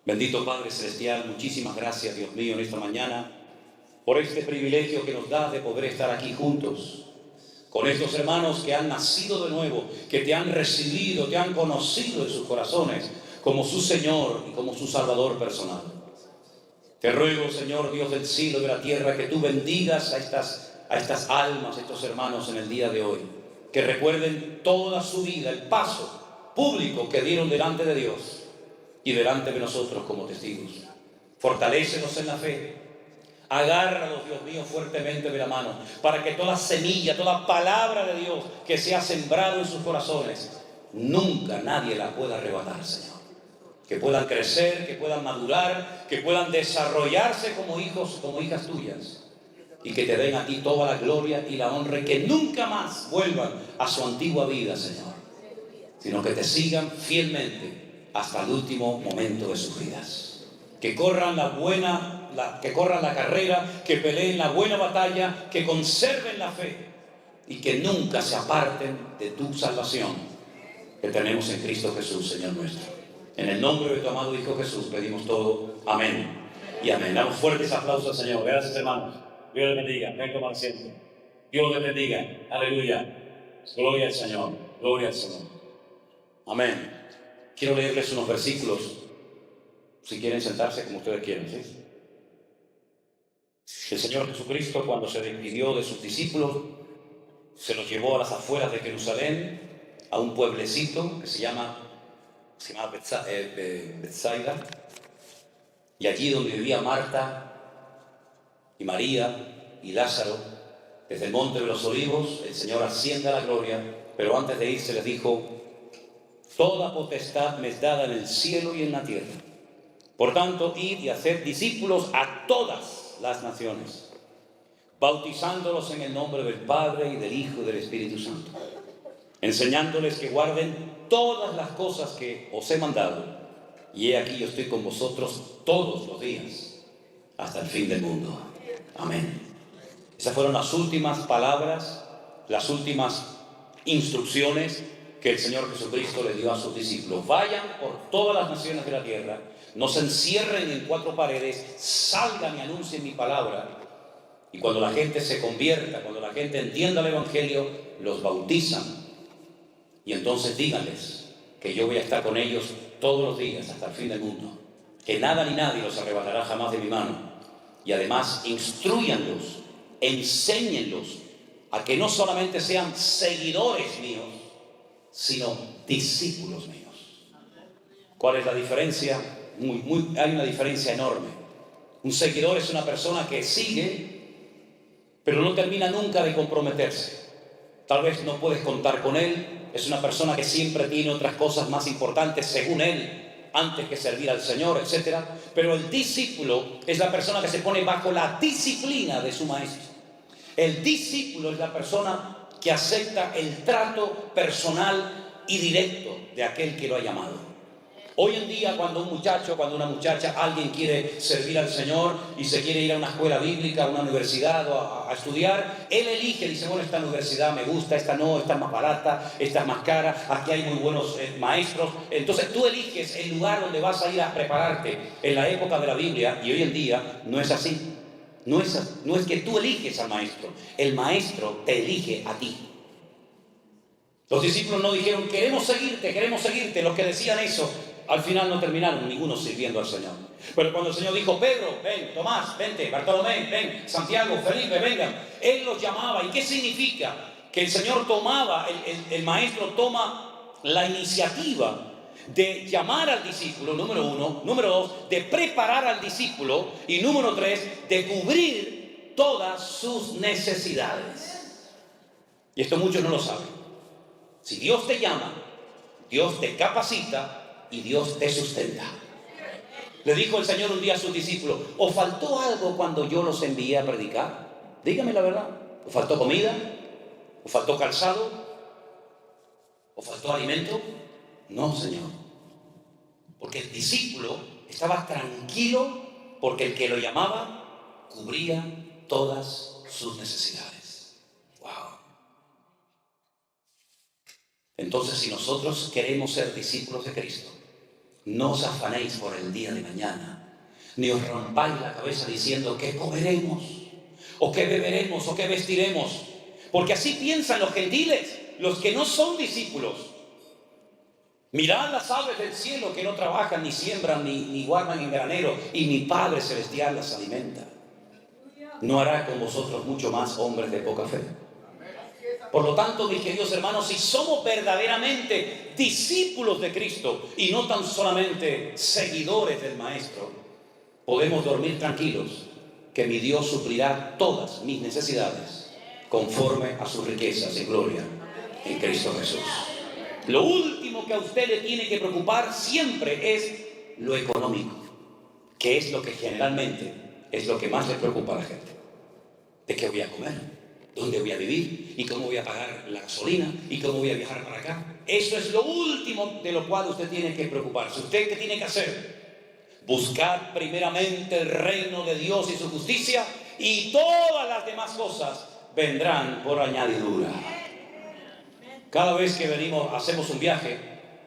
Bendito Padre Celestial, muchísimas gracias, Dios mío, en esta mañana por este privilegio que nos da de poder estar aquí juntos con estos hermanos que han nacido de nuevo, que te han recibido, te han conocido en sus corazones como su Señor y como su Salvador personal. Te ruego, Señor Dios del cielo y de la tierra, que tú bendigas a estas almas, a estos hermanos en el día de hoy. Que recuerden toda su vida, el paso público que dieron delante de Dios y delante de nosotros como testigos. Fortalécenos en la fe. Agárralos, Dios mío, fuertemente de la mano, para que toda semilla, toda palabra de Dios que se ha sembrado en sus corazones, nunca nadie la pueda arrebatar, Señor. Que puedan crecer, que puedan madurar, que puedan desarrollarse como hijos, como hijas tuyas, y que te den a ti toda la gloria y la honra, y que nunca más vuelvan a su antigua vida, Señor, sino que te sigan fielmente hasta el último momento de sus vidas. Que corran que corran la carrera, que peleen la buena batalla, que conserven la fe y que nunca se aparten de tu salvación que tenemos en Cristo Jesús, Señor nuestro. En el nombre de tu amado Hijo Jesús pedimos todo. Amén y amén. Damos fuertes aplausos al Señor. Gracias, hermanos. Dios les bendiga. Ven tomar asiento. Dios les bendiga. Aleluya. Gloria al Señor. Gloria al Señor. Amén. Quiero leerles unos versículos. Si quieren sentarse como ustedes quieren, ¿sí? El Señor Jesucristo, cuando se despidió de sus discípulos, se los llevó a las afueras de Jerusalén, a un pueblecito que se llama Betsaida, y allí donde vivía Marta y María y Lázaro, desde el monte de los olivos, el Señor asciende a la gloria, pero antes de irse les dijo: toda potestad me es dada en el cielo y en la tierra. Por tanto, id y haced discípulos a todas las naciones, bautizándolos en el nombre del Padre y del Hijo y del Espíritu Santo, enseñándoles que guarden todas las cosas que os he mandado, y he aquí yo estoy con vosotros todos los días, hasta el fin del mundo. Amén. Esas fueron las últimas palabras, las últimas instrucciones que el Señor Jesucristo le dio a sus discípulos. Vayan por todas las naciones de la tierra, no se encierren en cuatro paredes, salgan y anuncien mi palabra. Y cuando la gente se convierta, cuando la gente entienda el Evangelio, los bautizan. Y entonces díganles que yo voy a estar con ellos todos los días hasta el fin del mundo, que nada ni nadie los arrebatará jamás de mi mano. Y además instrúyanlos, enséñenlos a que no solamente sean seguidores míos, sino discípulos míos. ¿Cuál es la diferencia? Hay una diferencia enorme. Un seguidor es una persona que sigue, pero no termina nunca de comprometerse. Tal vez no puedes contar con él. Es una persona que siempre tiene otras cosas más importantes, según él, antes que servir al Señor, etc. Pero el discípulo es la persona que se pone bajo la disciplina de su maestro. El discípulo es la persona que acepta el trato personal y directo de aquel que lo ha llamado. Hoy en día, cuando un muchacho, cuando una muchacha, alguien quiere servir al Señor y se quiere ir a una escuela bíblica, a una universidad o a estudiar, él elige, dice: bueno, esta universidad me gusta, esta no, esta es más barata, esta es más cara, aquí hay muy buenos maestros. Entonces tú eliges el lugar donde vas a ir a prepararte. En la época de la Biblia, y hoy en día, no es así. No es que tú eliges al maestro, el maestro te elige a ti. Los discípulos no dijeron: queremos seguirte. Los que decían eso, al final no terminaron ninguno sirviendo al Señor. Pero cuando el Señor dijo: Pedro, ven, Tomás, vente, Bartolomé, ven, Santiago, Felipe, vengan, Él los llamaba. ¿Y qué significa? Que el Señor tomaba, el maestro toma la iniciativa de llamar al discípulo, número uno, número dos, de preparar al discípulo, y número tres, de cubrir todas sus necesidades. Y esto muchos no lo saben. Si Dios te llama, Dios te capacita y Dios te sustenta. Le dijo el Señor un día a sus discípulos: ¿os faltó algo cuando yo los envié a predicar? Dígame la verdad. ¿Os faltó comida? ¿Os faltó calzado? ¿os faltó alimento? No, Señor. Porque el discípulo estaba tranquilo porque el que lo llamaba cubría todas sus necesidades. ¡Wow! Entonces, si nosotros queremos ser discípulos de Cristo, no os afanéis por el día de mañana, ni os rompáis la cabeza diciendo qué comeremos, o qué beberemos, o qué vestiremos, porque así piensan los gentiles, los que no son discípulos. Mirad las aves del cielo que no trabajan, ni siembran, ni guardan en granero, y mi Padre Celestial las alimenta. ¿No hará con vosotros mucho más, hombres de poca fe? Por lo tanto, mis queridos hermanos, si somos verdaderamente discípulos de Cristo y no tan solamente seguidores del Maestro, podemos dormir tranquilos que mi Dios suplirá todas mis necesidades conforme a sus riquezas en gloria en Cristo Jesús. Lo último que a usted le tiene que preocupar siempre es lo económico, que es lo que generalmente es lo que más le preocupa a la gente. ¿De qué voy a comer? ¿Dónde voy a vivir? ¿Y cómo voy a pagar la gasolina? ¿Y cómo voy a viajar para acá? Eso es lo último de lo cual usted tiene que preocuparse. ¿Usted qué tiene que hacer? Buscar primeramente el reino de Dios y su justicia, y todas las demás cosas vendrán por añadidura. Cada vez que hacemos un viaje,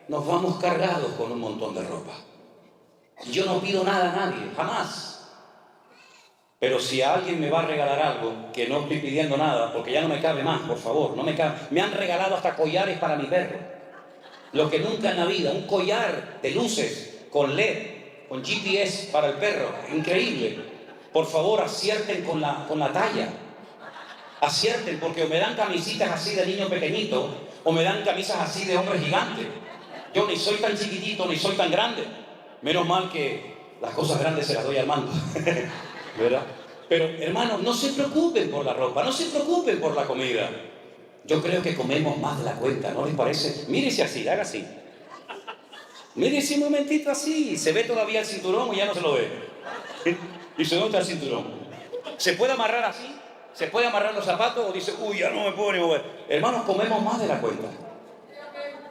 nos vamos cargados con un montón de ropa. Yo no pido nada a nadie, jamás. Pero si a alguien me va a regalar algo, que no estoy pidiendo nada, porque ya no me cabe más, por favor, no me cabe. Me han regalado hasta collares para mi perro. Lo que nunca en la vida, un collar de luces con LED, con GPS para el perro, increíble. Por favor, acierten con la talla. Acierten, porque o me dan camisitas así de niño pequeñito, o me dan camisas así de hombre gigante. Yo ni soy tan chiquitito, ni soy tan grande. Menos mal que las cosas grandes se las doy al mando. ¿Verdad? Pero hermanos, no se preocupen por la ropa, no se preocupen por la comida. Yo creo que comemos más de la cuenta, ¿no les parece? Mírese así, haga así. Mírese un momentito así, se ve todavía el cinturón o ya no se lo ve. Y se nota el cinturón. ¿Se puede amarrar así? ¿Se puede amarrar los zapatos o dice, uy, ya no me puedo ni mover? Hermanos, comemos más de la cuenta.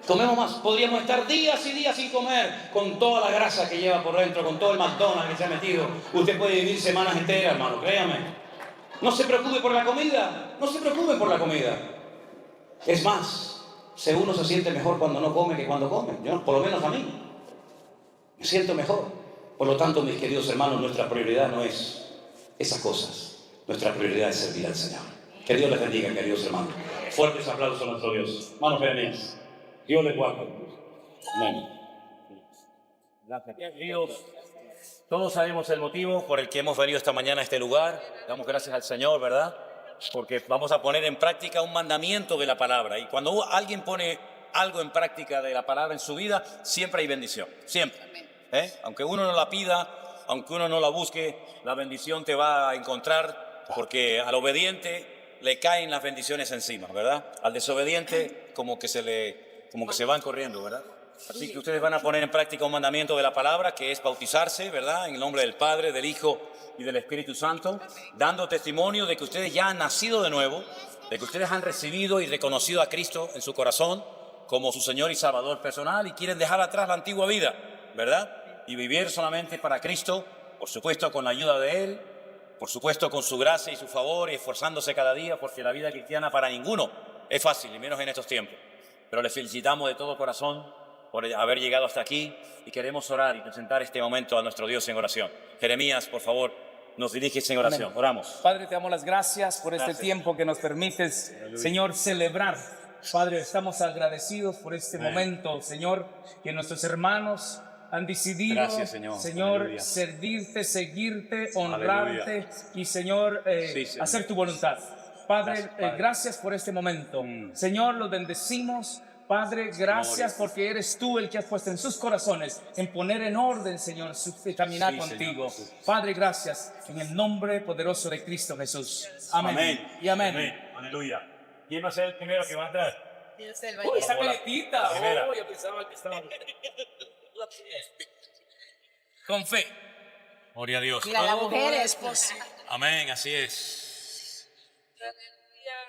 Comemos más. Podríamos estar días y días sin comer con toda la grasa que lleva por dentro, con todo el McDonald's que se ha metido. Usted puede vivir semanas enteras, hermano, créame. No se preocupe por la comida. No se preocupe por la comida. Es más, uno se siente mejor cuando no come que cuando come. Yo, por lo menos a mí. Me siento mejor. Por lo tanto, mis queridos hermanos, nuestra prioridad no es esas cosas. Nuestra prioridad es servir al Señor. Que Dios les bendiga, queridos hermanos. Fuertes aplausos a nuestro Dios. Manos Jeremías. Dios le guarde. Amén. Gracias, queridos. Todos sabemos el motivo por el que hemos venido esta mañana a este lugar. Damos gracias al Señor, ¿verdad? Porque vamos a poner en práctica un mandamiento de la palabra. Y cuando alguien pone algo en práctica de la palabra en su vida, siempre hay bendición. Siempre. Aunque uno no la pida, aunque uno no la busque, la bendición te va a encontrar, porque al obediente le caen las bendiciones encima, ¿verdad? Al desobediente como que se van corriendo, ¿verdad? Así que ustedes van a poner en práctica un mandamiento de la palabra, que es bautizarse, ¿verdad? En el nombre del Padre, del Hijo y del Espíritu Santo, dando testimonio de que ustedes ya han nacido de nuevo, de que ustedes han recibido y reconocido a Cristo en su corazón como su Señor y Salvador personal, y quieren dejar atrás la antigua vida, ¿verdad? Y vivir solamente para Cristo, por supuesto con la ayuda de Él, por supuesto con su gracia y su favor, y esforzándose cada día, porque la vida cristiana para ninguno es fácil, y menos en estos tiempos. Pero les felicitamos de todo corazón por haber llegado hasta aquí, y queremos orar y presentar este momento a nuestro Dios en oración. Jeremías, por favor, nos diriges en oración. Amén. Oramos. Padre, te damos las gracias por este tiempo que nos permites, Señor, celebrar. Padre, estamos agradecidos por este momento, Señor, que nuestros hermanos han decidido, Gracias, Señor. Aleluya. servirte, seguirte, honrarte y, Señor, hacer tu voluntad. Padre, gracias por este momento. Señor, los bendecimos. Padre, gracias porque eres tú el que has puesto en sus corazones en poner en orden, Señor, su caminar contigo. Señor. Padre, gracias en el nombre poderoso de Cristo Jesús. Amén. Amén. Y amén. Aleluya. ¿Quién va a ser el primero que va a entrar? Uy, está calentita. Oh, yo pensaba que estaba con fe. Gloria a Dios. Mira, la mujer es posible. Amén, así es.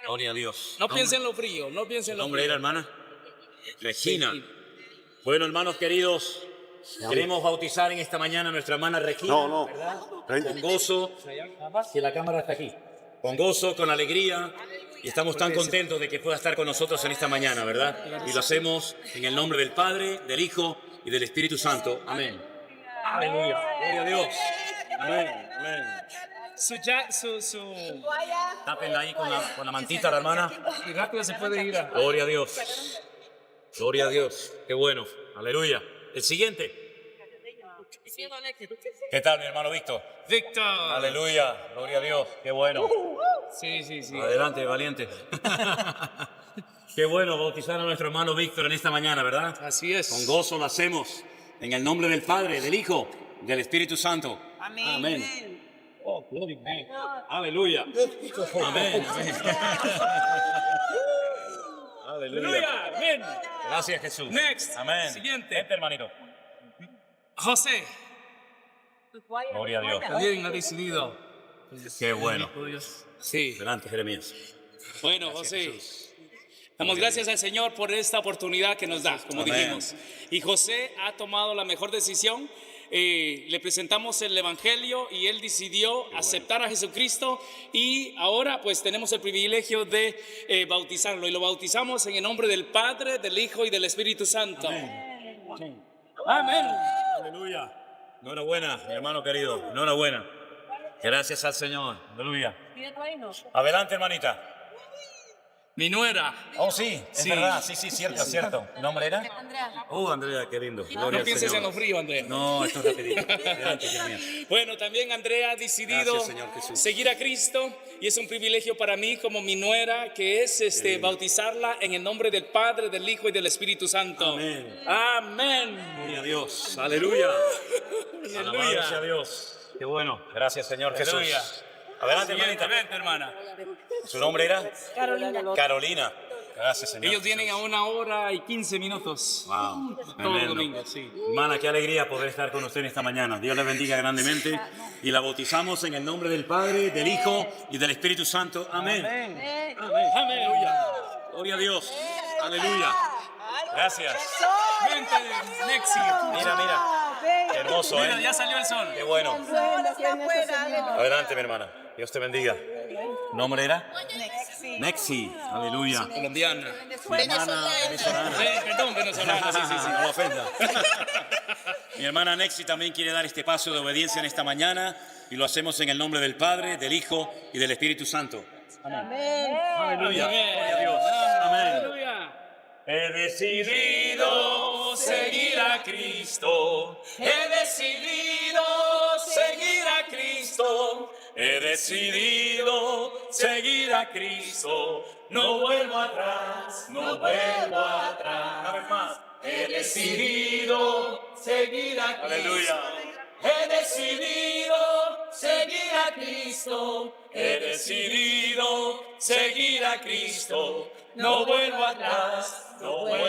Gloria a Dios. No piensen en lo frío, no piensen en ¿El lo nombre frío. era, hermana? Regina. Bueno, hermanos queridos, queremos bautizar en esta mañana a nuestra hermana Regina, ¿verdad? Con gozo, que la cámara está aquí. Con gozo, con alegría, y estamos tan contentos de que pueda estar con nosotros en esta mañana, ¿verdad? Y lo hacemos en el nombre del Padre, del Hijo y del Espíritu Santo. Amén. Aleluya. Gloria a Dios. Amén. Amén. Tápenla ahí con la mantita, la hermana. Y rápido se puede ir a... Gloria a Dios. Gloria a Dios. Qué bueno. Aleluya. El siguiente. ¿Qué tal, mi hermano Víctor? Víctor. Aleluya. Gloria a Dios. Qué bueno. Sí, sí, sí. Adelante, valiente. Qué bueno bautizar a nuestro hermano Víctor en esta mañana, ¿verdad? Así es. Con gozo lo hacemos. En el nombre del Padre, del Hijo, del Espíritu Santo. Amén. Amén. Oh, gloria. Aleluya. Amén. Aleluya. Amén. Gracias, Jesús. Next. Amén. Siguiente. Vente, hermanito. José. Gloria a Dios. También ha decidido. Qué bueno. Sí. Delante, Jeremías. Bueno, José, damos gracias al Señor por esta oportunidad que nos da, como Amén. dijimos. Y José ha tomado la mejor decisión. Le presentamos el Evangelio y él decidió aceptar a Jesucristo, y ahora pues tenemos el privilegio de bautizarlo, y lo bautizamos en el nombre del Padre, del Hijo y del Espíritu Santo. Amén. Aleluya. Enhorabuena, mi hermano querido. Enhorabuena. Gracias al Señor. Aleluya. Adelante, hermanita. Mi nuera. Oh, sí, es Sí. verdad. Sí, cierto, cierto. ¿Tu nombre era? Andrea. Andrea, qué lindo. Gloria No al pienses Señor. en lo frío, Andrea. No, esto es rapidito. Adelante, Jeremías. Bueno, también Andrea ha decidido Gracias, Señor Jesús. seguir a Cristo, y es un privilegio para mí como mi nuera, que es bautizarla en el nombre del Padre, del Hijo y del Espíritu Santo. Amén. Amén. Gloria a Dios. Aleluya. Aleluya. Alabado sea Dios. Qué bueno. Gracias, Señor Jesús. Aleluya. Adelante, Siguiente, hermanita. vente, hermana. ¿Su nombre era? Carolina. Carolina. Gracias, Señor. Ellos vienen a 1 hora y 15 minutos. Wow. Todo el Tremendo. domingo, sí. Hermana, qué alegría poder estar con usted en esta mañana. Dios le bendiga grandemente. Y la bautizamos en el nombre del Padre, del Hijo y del Espíritu Santo. Amén. Amén. Aleluya. Gloria a Dios. Aleluya. Gracias. Vente, Nexi. Mira. Qué hermoso, Mira, ¿eh? ya salió el sol. Qué bueno. Afuera. Adelante, mi hermana. Dios te bendiga. ¿Nombre era? Nexi. Aleluya. Colombiana. Mi hermana venezolana. Perdón, venezolana. Sí, sí, sí. No lo ofenda. Mi hermana Nexi también quiere dar este paso de obediencia en esta mañana, y lo hacemos en el nombre del Padre, del Hijo y del Espíritu Santo. Aleluya. Gloria a Dios. Amén. Aleluya. He decidido seguir a Cristo. He decidido seguir a Cristo. He decidido seguir a Cristo. No vuelvo atrás, no vuelvo atrás. Una vez más. He decidido seguir a Cristo. Aleluya. He decidido seguir a Cristo. He decidido seguir a Cristo. No vuelvo atrás, no vuelvo